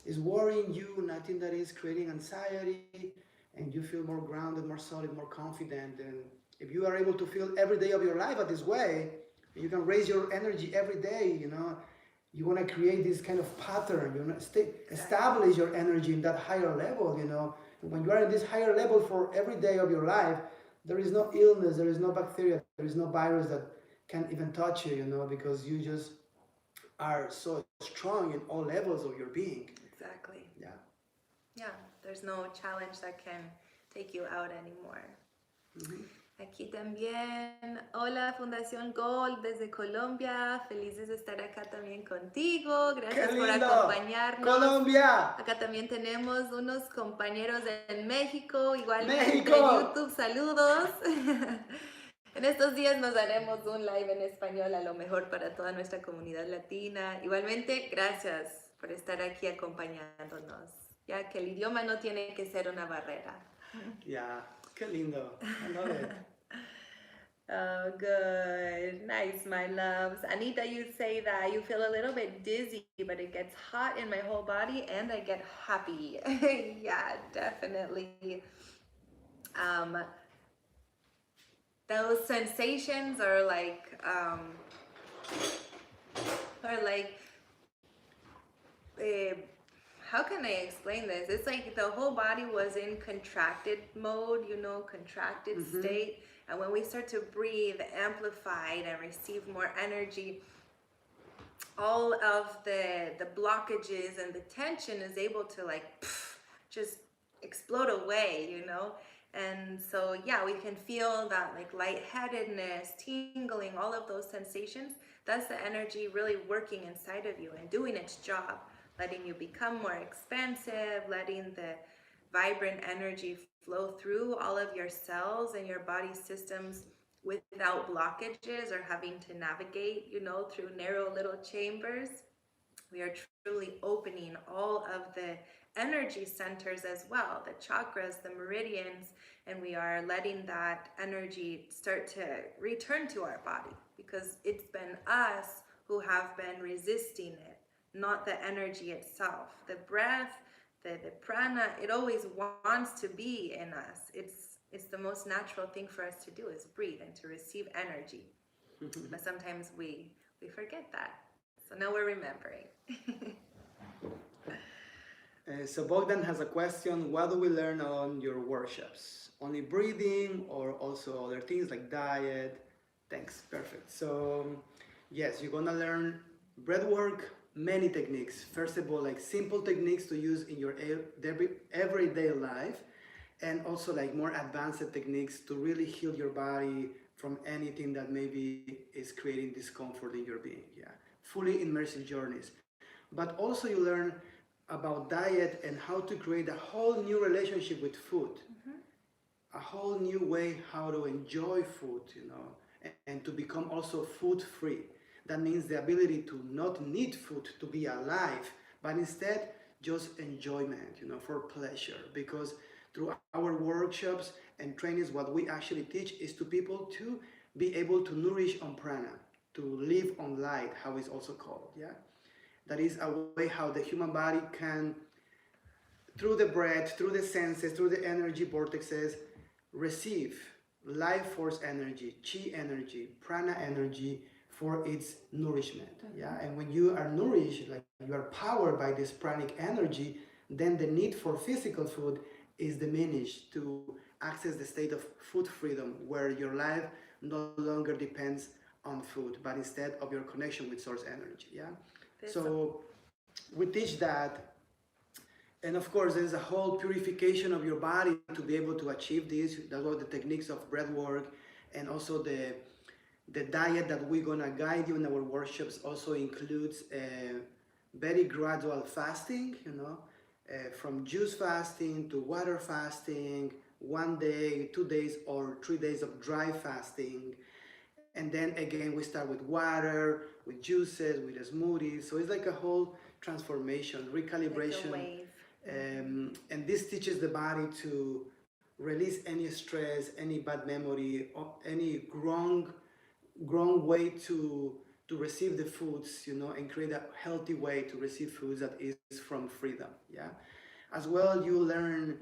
is worrying you, nothing that is creating anxiety, and you feel more grounded, more solid, more confident. And if you are able to feel every day of your life at this way, you can raise your energy every day, you want to create this kind of pattern, establish your energy in that higher level, when you are in this higher level for every day of your life, there is no illness, there is no bacteria, there is no virus that can even touch you, because you just are so strong in all levels of your being. Exactly. Yeah. Yeah, there's no challenge that can take you out anymore. Mm-hmm. Aquí también, hola Fundación Gold desde Colombia, felices de estar acá también contigo, gracias por acompañarnos. Colombia. Acá también tenemos unos compañeros en México, igualmente México. en YouTube, saludos. En estos días nos haremos un live en español a lo mejor para toda nuestra comunidad latina. Igualmente, gracias por estar aquí acompañándonos, ya que el idioma no tiene que ser una barrera. Yeah, qué lindo. I love it. Oh, good. Nice, my loves. Anita, you say that you feel a little bit dizzy, but it gets hot in my whole body and I get happy. Yeah, definitely. Those sensations are like, uh, how can I explain this? It's like the whole body was in contracted mode, contracted state. And when we start to breathe, amplified, and receive more energy, all of the blockages and the tension is able to just explode away, And so, yeah, we can feel that like lightheadedness, tingling, all of those sensations. That's the energy really working inside of you and doing its job, letting you become more expansive, letting the vibrant energy flow through all of your cells and your body systems without blockages or having to navigate, through narrow little chambers. We are truly opening all of the energy centers as well, the chakras, the meridians, and we are letting that energy start to return to our body because it's been us who have been resisting it, not the energy itself. The breath, the prana, it always wants to be in us. It's the most natural thing for us to do is breathe and to receive energy. But sometimes we forget that. So now we're remembering. So Bogdan has a question. What do we learn on your workshops? Only breathing or also other things like diet? Thanks. Perfect. So yes, you're gonna learn breathwork, many techniques. First of all, like simple techniques to use in your everyday life, and also like more advanced techniques to really heal your body from anything that maybe is creating discomfort in your being. Yeah, fully immersive journeys. But also you learn about diet and how to create a whole new relationship with food, a whole new way how to enjoy food, and to become also food free. That means the ability to not need food to be alive, but instead just enjoyment, for pleasure. Because through our workshops and trainings, what we actually teach is to people to be able to nourish on prana, to live on light, how it's also called. Yeah, that is a way how the human body can, through the breath, through the senses, through the energy vortexes, receive life force energy, chi energy, prana energy for its nourishment. Yeah, and when you are nourished, like you are powered by this pranic energy, then the need for physical food is diminished to access the state of food freedom, where your life no longer depends on food, but instead of your connection with source energy. Yeah, so we teach that. And of course, there's a whole purification of your body to be able to achieve this. That's what the techniques of breath work, and also the diet that we're gonna guide you in our workshops also includes very gradual fasting, from juice fasting to water fasting, 1 day, 2 days, or 3 days of dry fasting. And then again, we start with water, with juices, with smoothies. So it's like a whole transformation, recalibration. Like a wave. And this teaches the body to release any stress, any bad memory, or any wrong way to receive the foods, and create a healthy way to receive foods that is from freedom. Yeah. As well, you learn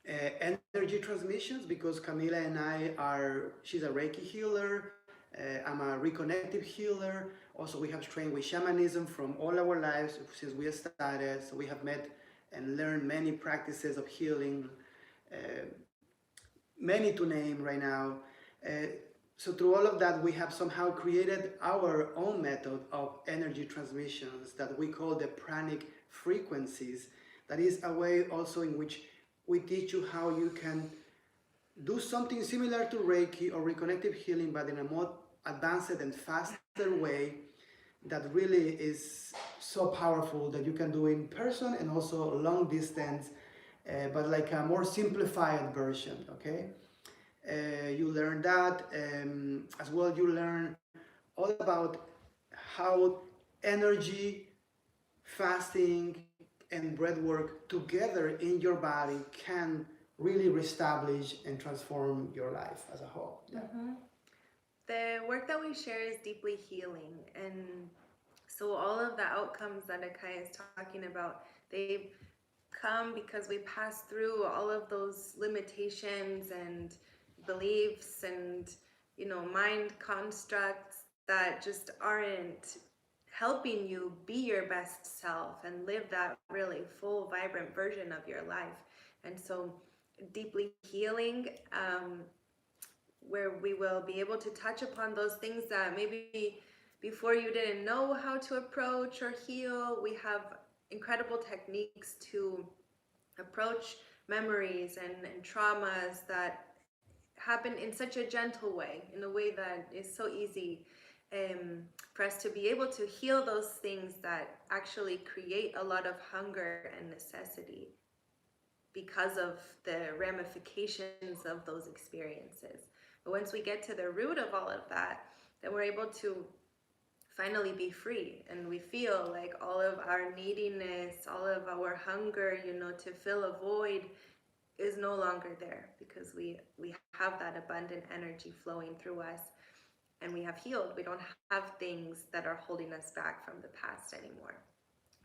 energy transmissions, because Camila and I she's a Reiki healer. I'm a reconnective healer. Also, we have trained with shamanism from all our lives since we started. So we have met and learned many practices of healing, many to name right now. So through all of that, we have somehow created our own method of energy transmissions that we call the pranic frequencies. That is a way also in which we teach you how you can do something similar to Reiki or reconnective healing, but in a more advanced and faster way that really is so powerful, that you can do in person and also long distance, but like a more simplified version. Okay. You learn that. As well, you learn all about how energy, fasting, and breath work together in your body can really reestablish and transform your life as a whole. Yeah. The work that we share is deeply healing, and so all of the outcomes that Akahi is talking about, they've come because we passed through all of those limitations and beliefs and mind constructs that just aren't helping you be your best self and live that really full, vibrant version of your life. And so deeply healing, where we will be able to touch upon those things that maybe before you didn't know how to approach or heal. We have incredible techniques to approach memories and traumas that happen in such a gentle way, in a way that is so easy for us to be able to heal those things that actually create a lot of hunger and necessity because of the ramifications of those experiences. But once we get to the root of all of that, then we're able to finally be free, and we feel like all of our neediness, all of our hunger, to fill a void is no longer there, because we have that abundant energy flowing through us, and we have healed. We don't have things that are holding us back from the past anymore.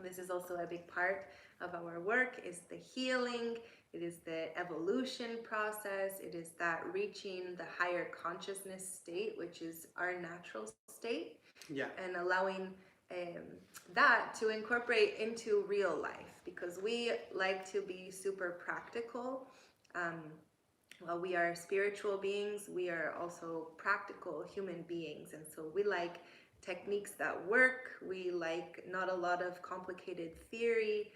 This is also a big part of our work, is the healing. It is the evolution process. It is that reaching the higher consciousness state, which is our natural state. Yeah. And allowing that to incorporate into real life, because we like to be super practical. While we are spiritual beings, we are also practical human beings, and so we like techniques that work. We like not a lot of complicated theory.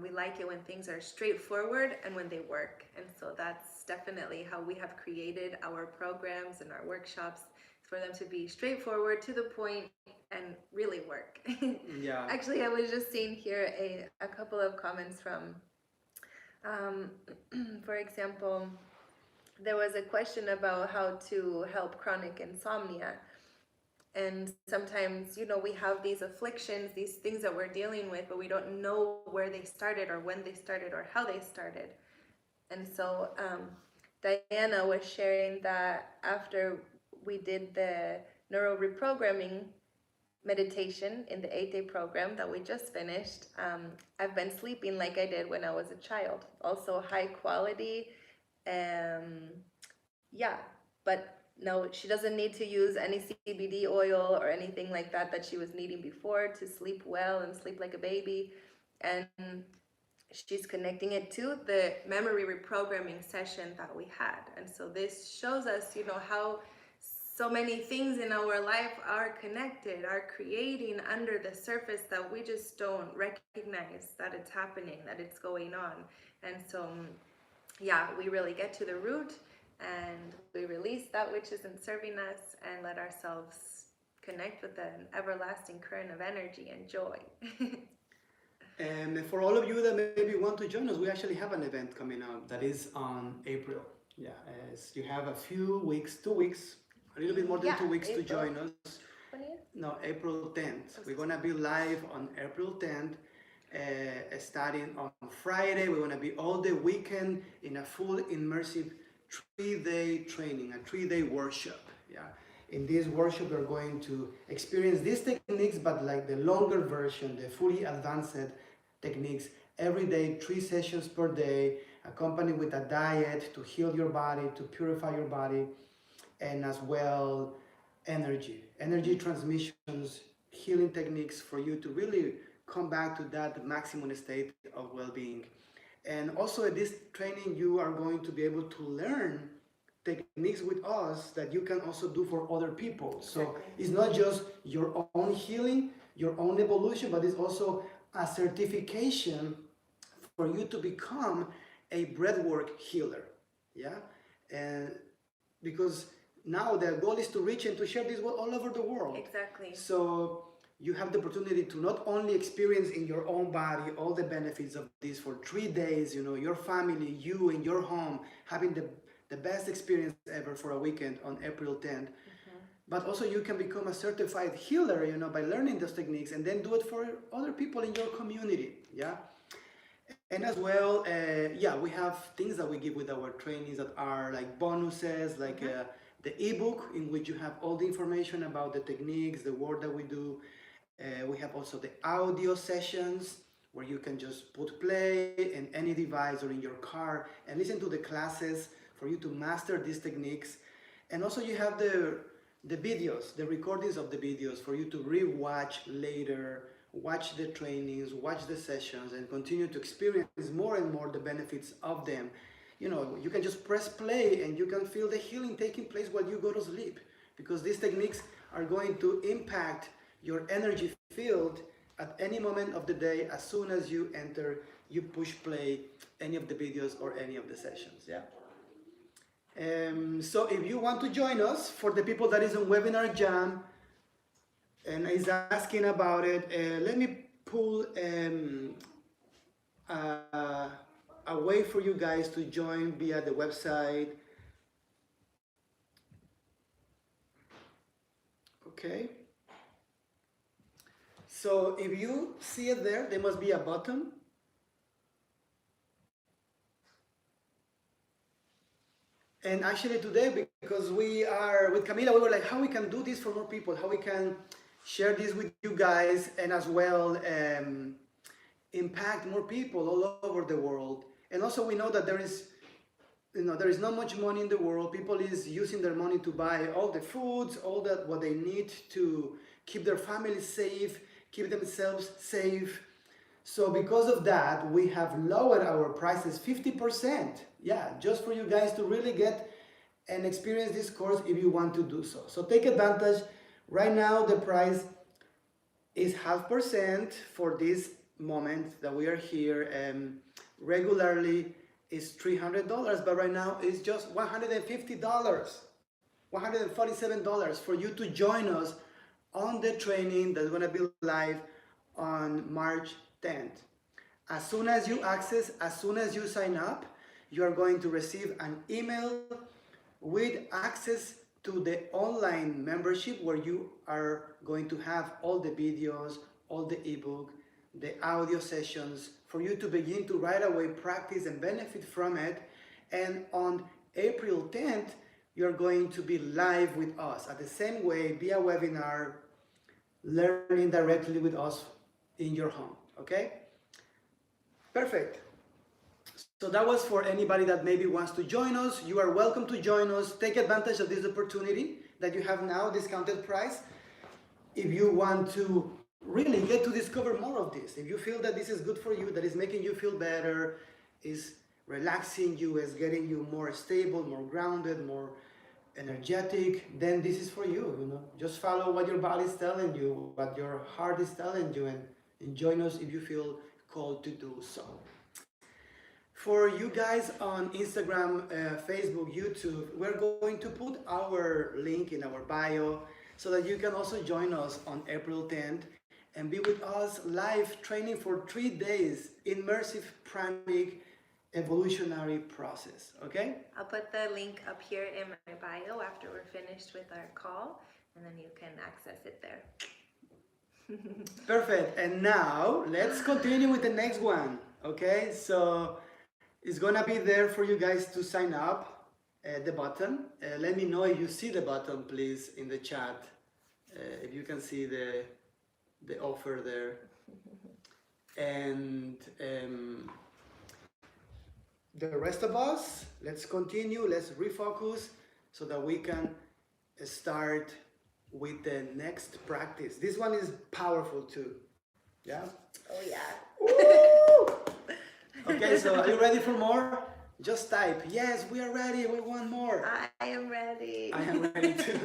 We like it when things are straightforward and when they work. And so that's definitely how we have created our programs and our workshops, for them to be straightforward, to the point, and really work. Yeah. Actually, I was just seeing here a couple of comments from, for example, there was a question about how to help chronic insomnia. And sometimes, we have these afflictions, these things that we're dealing with, but we don't know where they started or when they started or how they started. And so Diana was sharing that after we did the neuro reprogramming meditation in the 8-day program that we just finished, I've been sleeping like I did when I was a child. Also high quality yeah, but no, she doesn't need to use any CBD oil or anything like that she was needing before to sleep well and sleep like a baby. And she's connecting it to the memory reprogramming session that we had. And so this shows us, how so many things in our life are connected, are creating under the surface that we just don't recognize that it's happening, that it's going on. And so, yeah, we really get to the root and we release that which isn't serving us and let ourselves connect with an everlasting current of energy and joy. And for all of you that maybe want to join us, we actually have an event coming up that is on April. Yeah, as you have a few weeks, 2 weeks, a little bit more than 2 weeks to join us. 20th? No, April 10th. We're gonna be live on April 10th, starting on Friday. We're gonna be all the weekend in a full immersive 3-day training, a 3-day workshop. Yeah. In this workshop, we're going to experience these techniques, but like the longer version, the fully advanced techniques, every day, 3 sessions per day, accompanied with a diet to heal your body, to purify your body, and as well, energy transmissions, healing techniques for you to really come back to that maximum state of well-being. And also at this training, you are going to be able to learn techniques with us that you can also do for other people. So it's not just your own healing, your own evolution, but it's also a certification for you to become a breathwork healer. Yeah, and because now the goal is to reach and to share this all over the world. Exactly. So you have the opportunity to not only experience in your own body all the benefits of this for 3 days, your family, you in your home, having the best experience ever for a weekend on April 10th. But also you can become a certified healer, by learning those techniques and then do it for other people in your community. Yeah. And as well, we have things that we give with our trainings that are like bonuses, like the ebook in which you have all the information about the techniques, the work that we do. We have also the audio sessions where you can just put play in any device or in your car and listen to the classes for you to master these techniques. And also you have the videos, the recordings of the videos for you to re-watch later, watch the trainings, watch the sessions, and continue to experience more and more the benefits of them. You can just press play and you can feel the healing taking place while you go to sleep, because these techniques are going to impact your energy field at any moment of the day. As soon as you push play any of the videos or any of the sessions. Yeah. So if you want to join us, for the people that is on Webinar Jam and is asking about it, let me pull a way for you guys to join via the website. Okay. So if you see it there must be a button. And actually today, because we are with Camila, we were like, how we can do this for more people, how we can share this with you guys, and as well impact more people all over the world. And also we know that there is not much money in the world. People is using their money to buy all the foods, all that what they need to keep their families safe, keep themselves safe. So because of that, we have lowered our prices 50%. Yeah, just for you guys to really get and experience this course if you want to do so. So take advantage. Right now, the price is 0.5% for this moment that we are here. Regularly is $300, but right now it's just $150, $147 for you to join us on the training that's going to be live on March 10th. As soon as you sign up, you are going to receive an email with access to the online membership where you are going to have all the videos, all the ebook, the audio sessions for you to begin to right away practice and benefit from it. And on April 10th, you're going to be live with us at the same way via webinar, learning directly with us in your home. Okay? Perfect. So that was for anybody that maybe wants to join us. You are welcome to join us. Take advantage of this opportunity that you have now, discounted price. If you want to really get to discover more of this, if you feel that this is good for you, that is making you feel better, is relaxing you, is getting you more stable, more grounded, more energetic, then this is for you, you know. Just follow what your body is telling you, what your heart is telling you, and join us if you feel called to do so. For you guys on Instagram, Facebook, YouTube, we're going to put our link in our bio so that you can also join us on April 10th and be with us live training for 3 days, immersive pranic evolutionary process, okay? I'll put the link up here in my bio after we're finished with our call, and then you can access it there. Perfect. And now let's continue with the next one, okay? So it's gonna be there for you guys to sign up at the bottom. Let me know if you see the button, please, in the chat. If you can see the offer there. And the rest of us, let's continue, let's refocus so that we can start with the next practice. This one is powerful too. Yeah? Oh yeah. Woo! Okay, so are you ready for more? Just type, yes, we are ready, we want more. I am ready. I am ready too.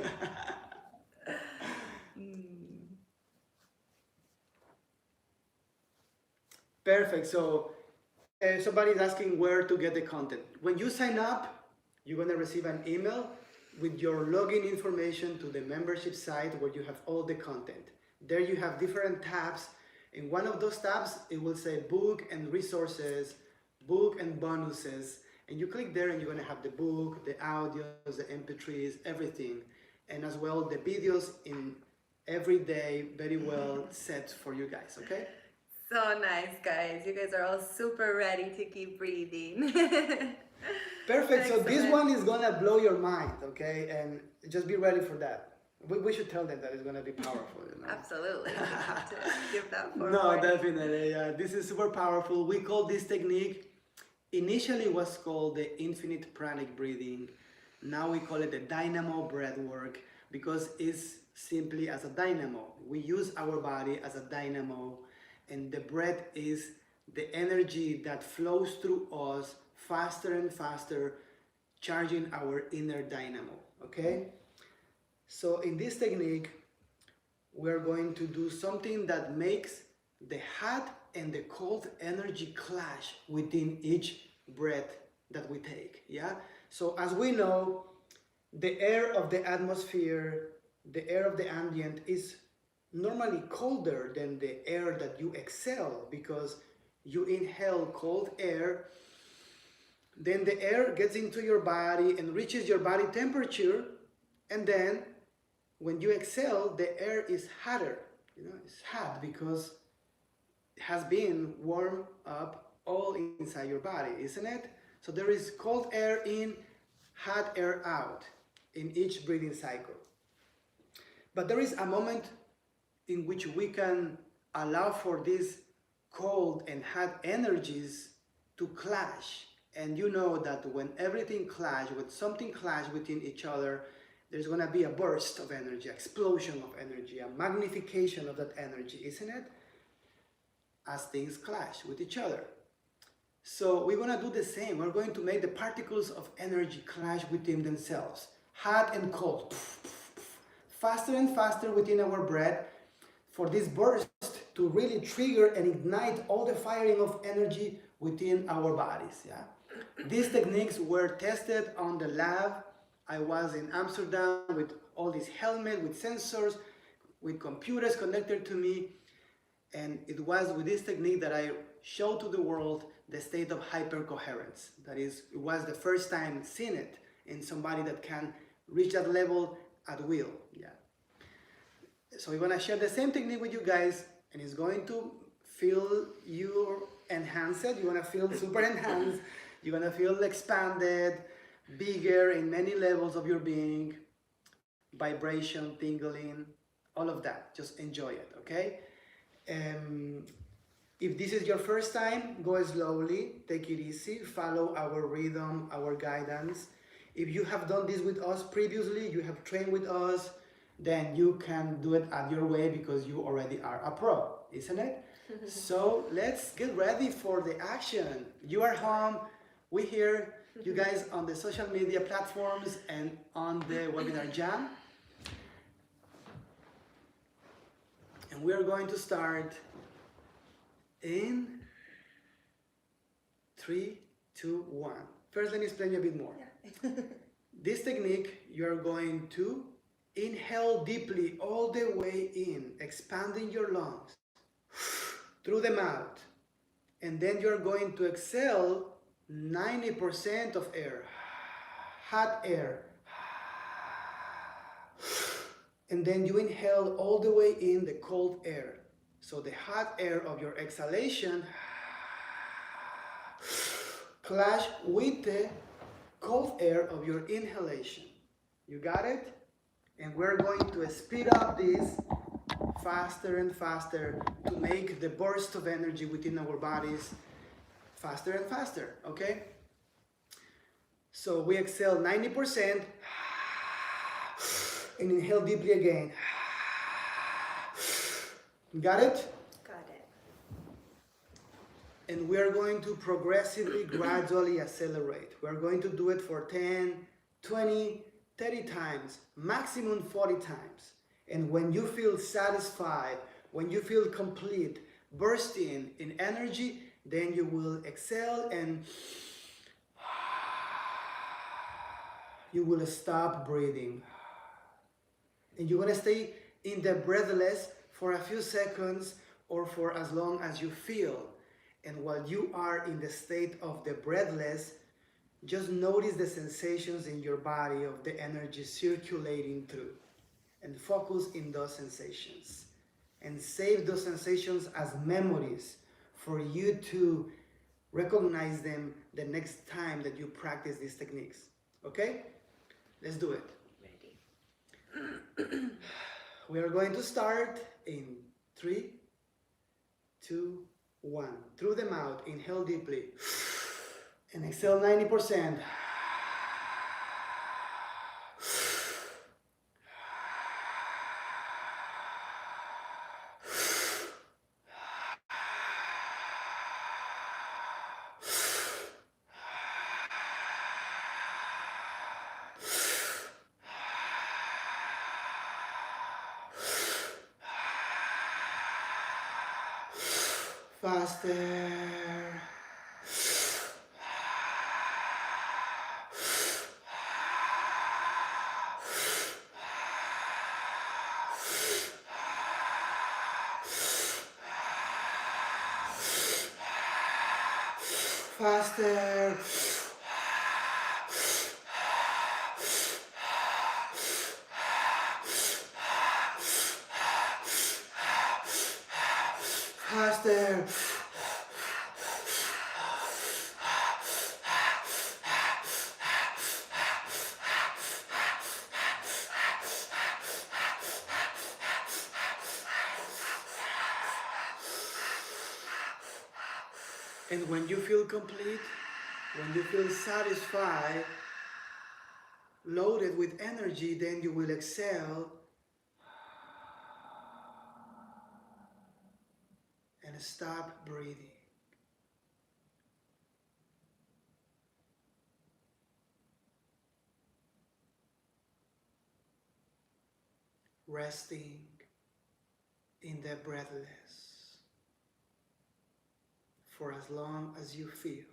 Perfect, so somebody's asking where to get the content. When you sign up, you're gonna receive an email with your login information to the membership site where you have all the content. There you have different tabs. In one of those tabs, it will say book and resources, book and bonuses. And you click there and you're gonna have the book, the audios, the MP3s, everything. And as well, the videos in every day, very well set for you guys, okay? So nice, guys. You guys are all super ready to keep breathing. Perfect, so this Excellent. one is gonna blow your mind, okay? And just be ready for that. We should tell them that it's gonna be powerful, you know? Absolutely. We have to give that forward. No, definitely. Yeah, this is super powerful. We call this technique, initially was called the infinite pranic breathing. Now we call it the dynamo breathwork because it's simply as a dynamo. We use our body as a dynamo, and the breath is the energy that flows through us faster and faster, charging our inner dynamo, okay? So in this technique, we're going to do something that makes the hot and the cold energy clash within each breath that we take, yeah? So as we know, the air of the atmosphere, the air of the ambient is normally colder than the air that you exhale because you inhale cold air, then the air gets into your body and reaches your body temperature, and then when you exhale, the air is hotter. You know, it's hot because it has been warmed up all inside your body, isn't it? So there is cold air in, hot air out in each breathing cycle. But there is a moment in which we can allow for these cold and hot energies to clash. And you know that when everything clash, when something clash within each other, there's going to be a burst of energy, explosion of energy, a magnification of that energy, isn't it? As things clash with each other. So we're going to do the same. We're going to make the particles of energy clash within themselves, hot and cold, faster and faster within our breath, for this burst to really trigger and ignite all the firing of energy within our bodies. Yeah? These techniques were tested on the lab. I was in Amsterdam with all these helmets, with sensors, with computers connected to me. And it was with this technique that I showed to the world the state of hypercoherence. That is, it was the first time seeing it in somebody that can reach that level at will. Yeah. So we're gonna share the same technique with you guys, and it's going to feel you enhanced. You're gonna feel super enhanced. You're gonna feel expanded, bigger in many levels of your being, vibration, tingling, all of that. Just enjoy it, okay? If this is your first time, go slowly, take it easy, follow our rhythm, our guidance. If you have done this with us previously, you have trained with us, then you can do it at your way because you already are a pro, isn't it? So let's get ready for the action. You are home, we here, you guys on the social media platforms and on the webinar jam. And we are going to start in 3, 2, 1. First, let me explain you a bit more. Yeah. This technique, you are going to inhale deeply all the way in, expanding your lungs through the mouth. And then you're going to exhale 90% of air, hot air. And then you inhale all the way in the cold air. So the hot air of your exhalation clash with the cold air of your inhalation. You got it? And we're going to speed up this faster and faster to make the burst of energy within our bodies faster and faster, okay? So we exhale 90% and inhale deeply again. Got it? Got it. And we are going to progressively, gradually accelerate. We are going to do it for 10, 20, 30 times, maximum 40 times. And when you feel satisfied, when you feel complete, bursting in energy, then you will exhale and you will stop breathing. And you're going to stay in the breathless for a few seconds or for as long as you feel. And while you are in the state of the breathless, just notice the sensations in your body of the energy circulating through. And focus in those sensations. And save those sensations as memories for you to recognize them the next time that you practice these techniques. Okay? Let's do it. Ready. We are going to start in 3, 2, 1. Through the mouth, inhale deeply. And exhale 90%. Faster. Faster. Faster. And when you feel complete, when you feel satisfied, loaded with energy, then you will exhale and stop breathing. Resting in the breathless for as long as you feel.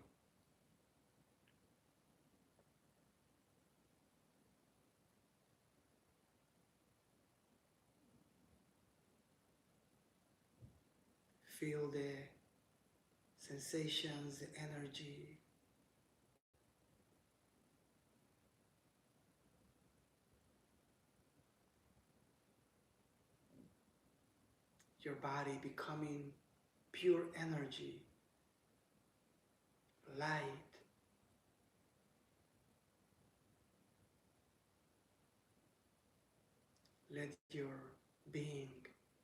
Feel the sensations, the energy. Your body becoming pure energy, light. Let your being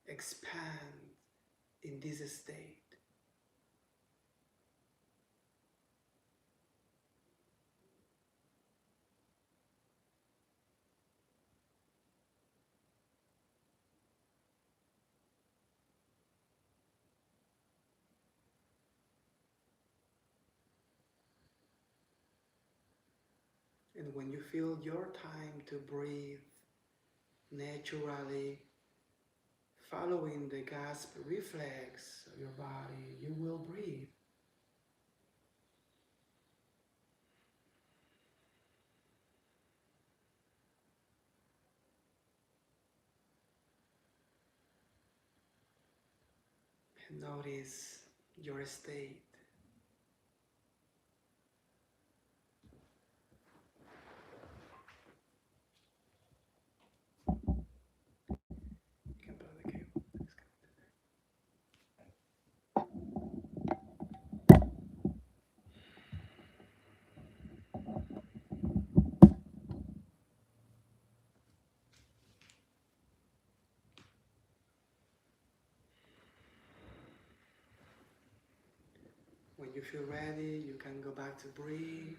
expand in this state. And when you feel your time to breathe naturally, following the gasp reflex of your body, you will breathe. And notice your state. You can plug the cable. When you feel ready, you can go back to breathe.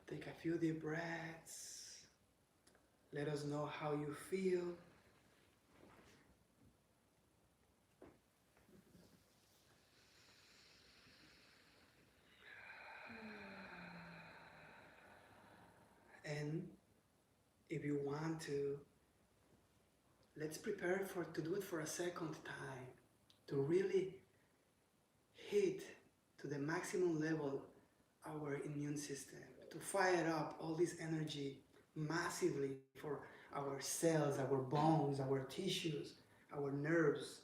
Take a few deep breaths. Let us know how you feel. And if you want to, let's prepare to do it for a second time, to really hit to the maximum level our immune system, to fire up all this energy massively for our cells, our bones, our tissues, our nerves,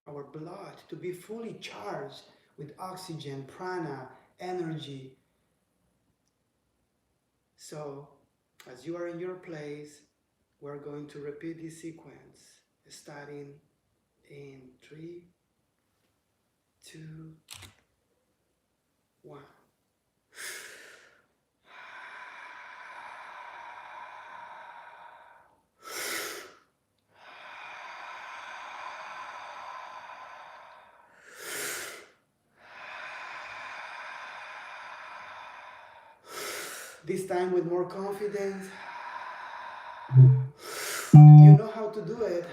our blood, to be fully charged with oxygen, prana, energy. So, as you are in your place, we're going to repeat this sequence, starting in 3, 2, 1. This time with more confidence. You know how to do it.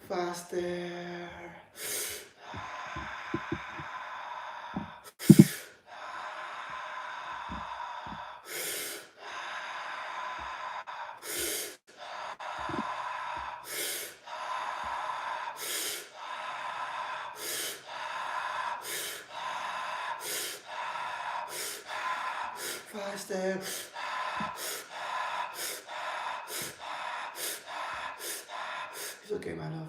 Faster. Faster. It's okay, my love.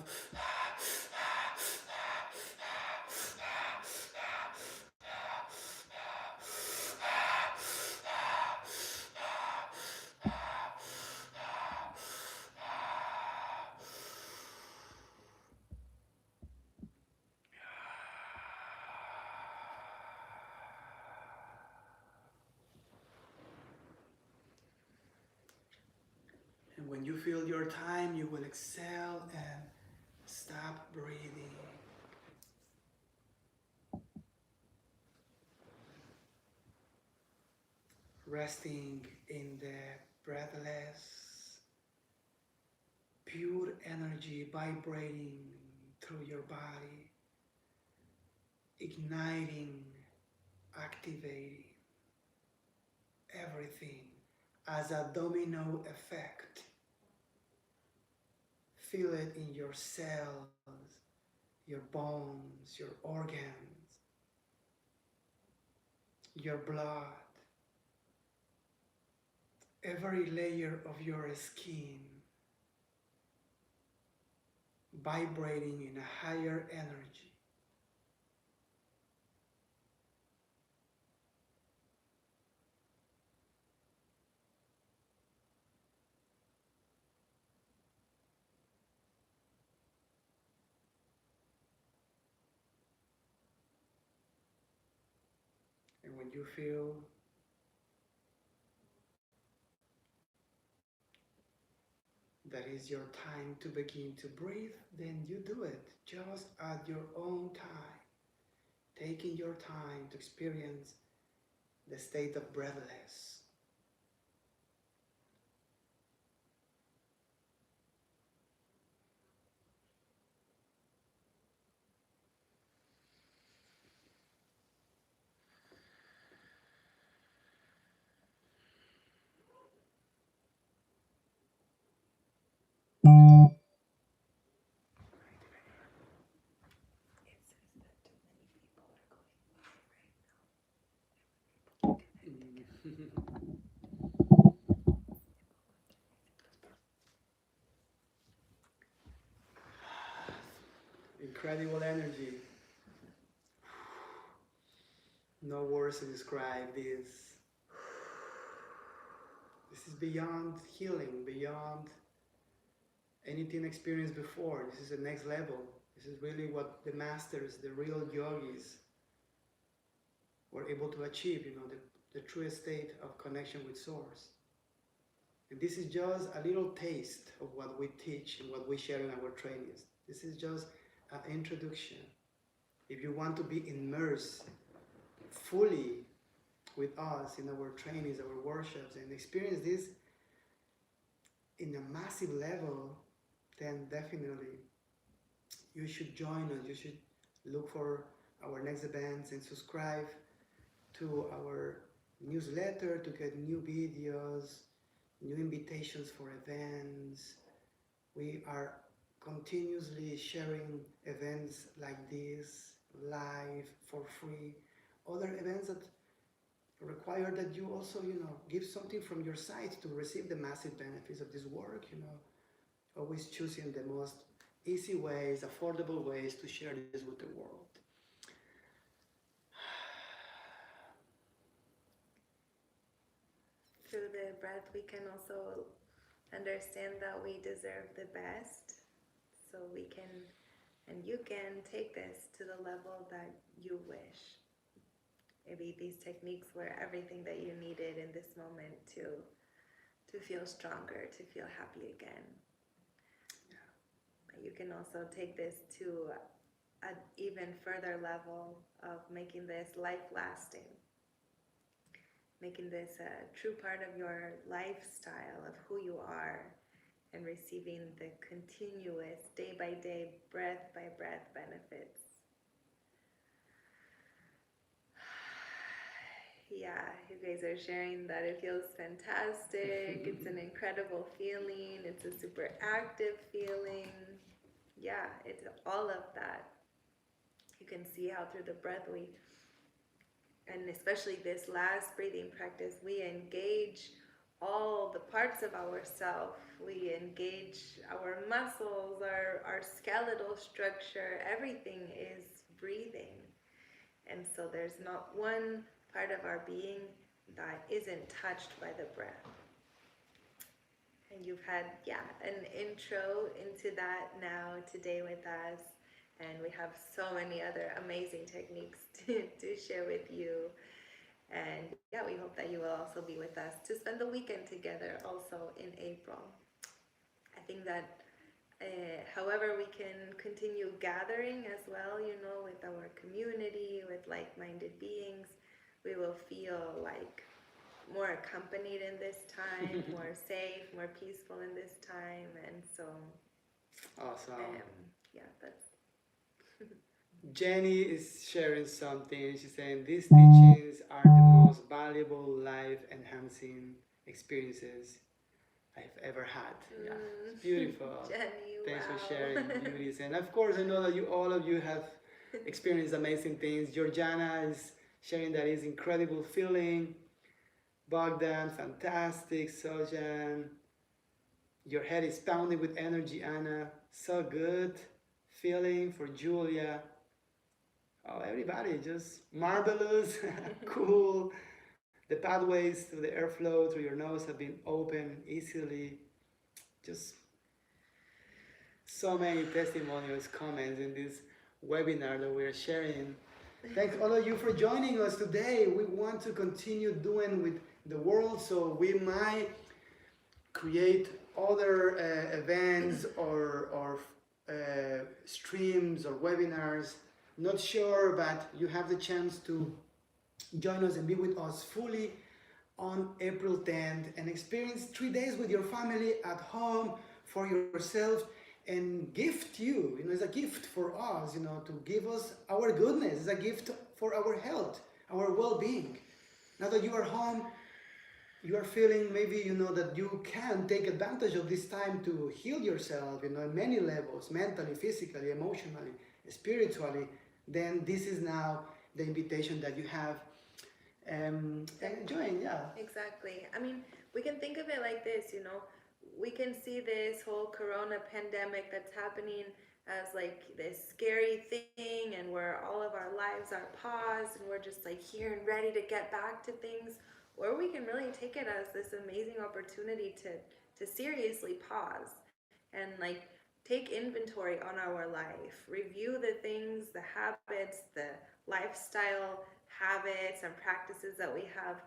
And when you feel your time, you will exhale and stop breathing. Resting in the breathless, pure energy vibrating through your body, igniting, activating everything as a domino effect. Feel it in your cells, your bones, your organs, your blood, every layer of your skin, vibrating in a higher energy. And when you feel that is your time to begin to breathe, then you do it just at your own time, taking your time to experience the state of breathless. Incredible energy. No words to describe this. This is beyond healing, beyond anything experienced before. This is the next level. This is really what the masters, the real yogis, were able to achieve, the truest state of connection with Source. And this is just a little taste of what we teach and what we share in our trainings. This is just an introduction. If you want to be immersed fully with us in our trainings, our workshops, and experience this in a massive level, then definitely you should join us. You should look for our next events and subscribe to our newsletter to get new videos, new invitations for events. We are continuously sharing events like this live for free. Other events that require that you also, give something from your side to receive the massive benefits of this work, always choosing the most easy ways, affordable ways to share this with the world. Through the breath, we can also understand that we deserve the best, so we can, and you can take this to the level that you wish. Maybe these techniques were everything that you needed in this moment to feel stronger, to feel happy again. Yeah. But you can also take this to an even further level of making this life-lasting, making this a true part of your lifestyle, of who you are, and receiving the continuous, day-by-day, breath-by-breath benefits. Yeah, you guys are sharing that it feels fantastic. It's an incredible feeling. It's a super active feeling. Yeah, it's all of that. You can see how through the breath and especially this last breathing practice, we engage all the parts of ourself. We engage our muscles, our skeletal structure. Everything is breathing. And so there's not one part of our being that isn't touched by the breath. And you've had, an intro into that now today with us. And we have so many other amazing techniques to share with you. And we hope that you will also be with us to spend the weekend together also in April. I think that however we can continue gathering as well, with our community, with like-minded beings, we will feel like more accompanied in this time, more safe, more peaceful in this time. And so Awesome. That's Jenny is sharing something. She's saying these teachings are the most valuable life-enhancing experiences I've ever had. Yeah, it's beautiful. Jenny, Thanks wow. for sharing, beauties. And of course, I know that all of you have experienced amazing things. Georgiana is sharing that it's incredible feeling. Bogdan, fantastic. Sojan, your head is pounding with energy, Anna. So good feeling for Julia. Oh, everybody, just marvelous, cool. The pathways to the airflow through your nose have been open easily. Just so many testimonials, comments in this webinar that we're sharing. Thanks all of you for joining us today. We want to continue doing with the world, so we might create other events or streams or webinars. Not sure, but you have the chance to join us and be with us fully on April 10th and experience 3 days with your family at home for yourself and gift you. It's a gift for us, to give us our goodness. It's a gift for our health, our well-being. Now that you are home, you are feeling maybe, that you can take advantage of this time to heal yourself, in many levels, mentally, physically, emotionally, spiritually, then this is now the invitation that you have. Enjoying, yeah. Exactly. I mean, we can think of it like this, we can see this whole corona pandemic that's happening as like this scary thing, and where all of our lives are paused and we're just like here and ready to get back to things. Or we can really take it as this amazing opportunity to seriously pause and like take inventory on our life, review the things, the habits, the lifestyle habits and practices that we have,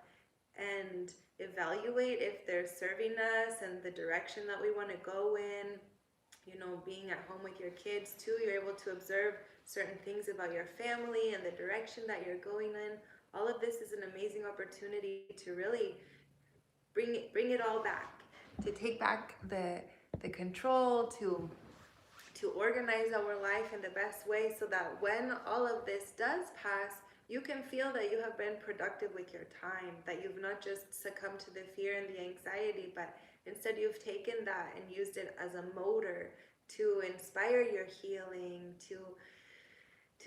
and evaluate if they're serving us and the direction that we want to go in. Being at home with your kids too, you're able to observe certain things about your family and the direction that you're going in. All of this is an amazing opportunity to really bring it all back, to take back the control, to organize our life in the best way, so that when all of this does pass, you can feel that you have been productive with your time, that you've not just succumbed to the fear and the anxiety, but instead you've taken that and used it as a motor to inspire your healing, to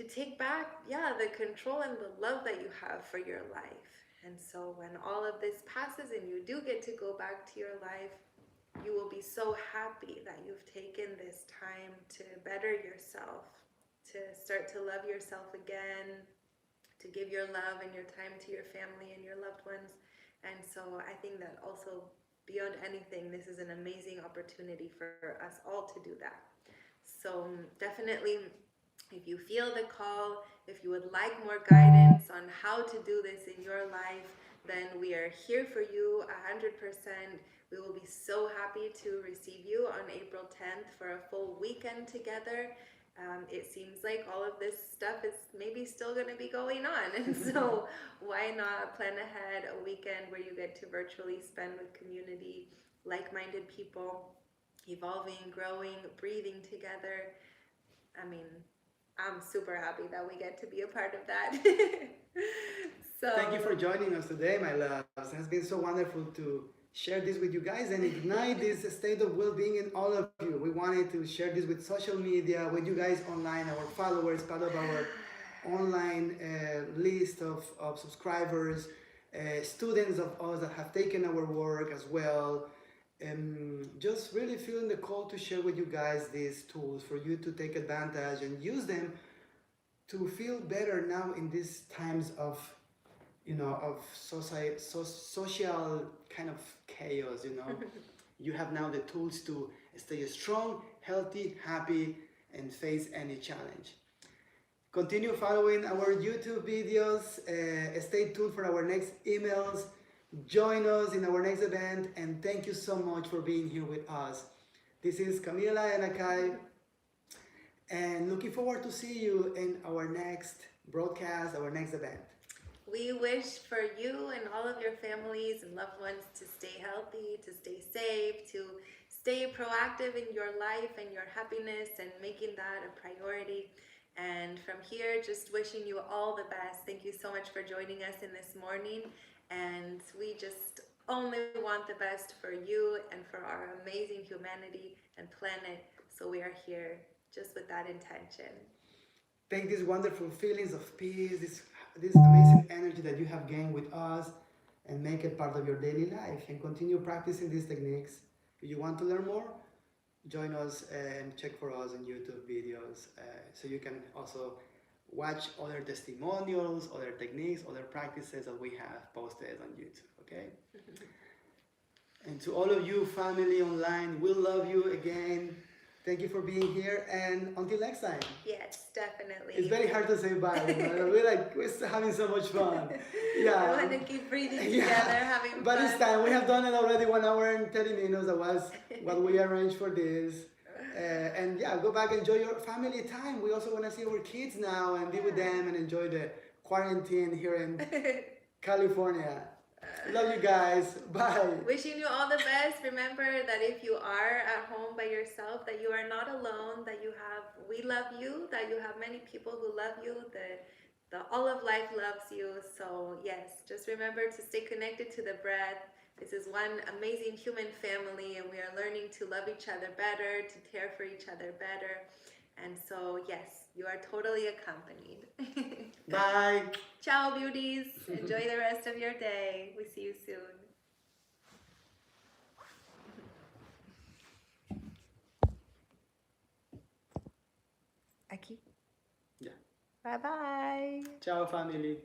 take back, the control and the love that you have for your life. And so when all of this passes and you do get to go back to your life, you will be so happy that you've taken this time to better yourself, to start to love yourself again, to give your love and your time to your family and your loved ones. And so I think that also, beyond anything, this is an amazing opportunity for us all to do that. So definitely, if you feel the call, if you would like more guidance on how to do this in your life, then we are here for you 100%. We will be so happy to receive you on April 10th for a full weekend together. It seems like all of this stuff is maybe still going to be going on, and so why not plan ahead a weekend where you get to virtually spend with community, like-minded people, evolving, growing, breathing together. I mean, I'm super happy that we get to be a part of that. So thank you for joining us today, my loves. It has been so wonderful to share this with you guys and ignite this state of well-being in all of you. We wanted to share this with social media, with you guys online, our followers, part of our online list of subscribers, students of us that have taken our work as well. Just really feeling the call to share with you guys these tools for you to take advantage and use them to feel better now in these times of social kind of chaos. You have now the tools to stay strong, healthy, happy, and face any challenge. Continue following our YouTube videos. Stay tuned for our next emails. Join us in our next event, and thank you so much for being here with us. This is Camila and Akahi, and looking forward to see you in our next broadcast, our next event. we wish for you and all of your families and loved ones to stay healthy, to stay safe, to stay proactive in your life and your happiness, and making that a priority. And from here, just wishing you all the best. Thank you so much for joining us in this morning. And we just only want the best for you and for our amazing humanity and planet. So we are here just with that intention. Take these wonderful feelings of peace, this amazing energy that you have gained with us, and make it part of your daily life, and continue practicing these techniques. If you want to learn more, join us and check for us on YouTube videos, so you can also watch other testimonials, other techniques, other practices that we have posted on YouTube, okay? And to all of you family online, we love you again. Thank you for being here, and until next time. Yes, definitely. It's very hard to say bye. We're still having so much fun. Yeah. We want to keep breathing together, having but fun. it's time. We have done it already 1 hour and 30 minutes. That was what we arranged for this. And yeah, go back, enjoy your family time. We also want to see our kids now and be with them and enjoy the quarantine here in California. Love you guys. Bye. Wishing you all the best. Remember that if you are at home by yourself, that you are not alone, that we love you, that you have many people who love you, that all of life loves you. So yes, just remember to stay connected to the breath. This is one amazing human family, and we are learning to love each other better, to care for each other better. And so yes, you are totally accompanied. Bye. Ciao, beauties. Enjoy the rest of your day. We see you soon. Aquí. Yeah. Bye-bye. Ciao, family.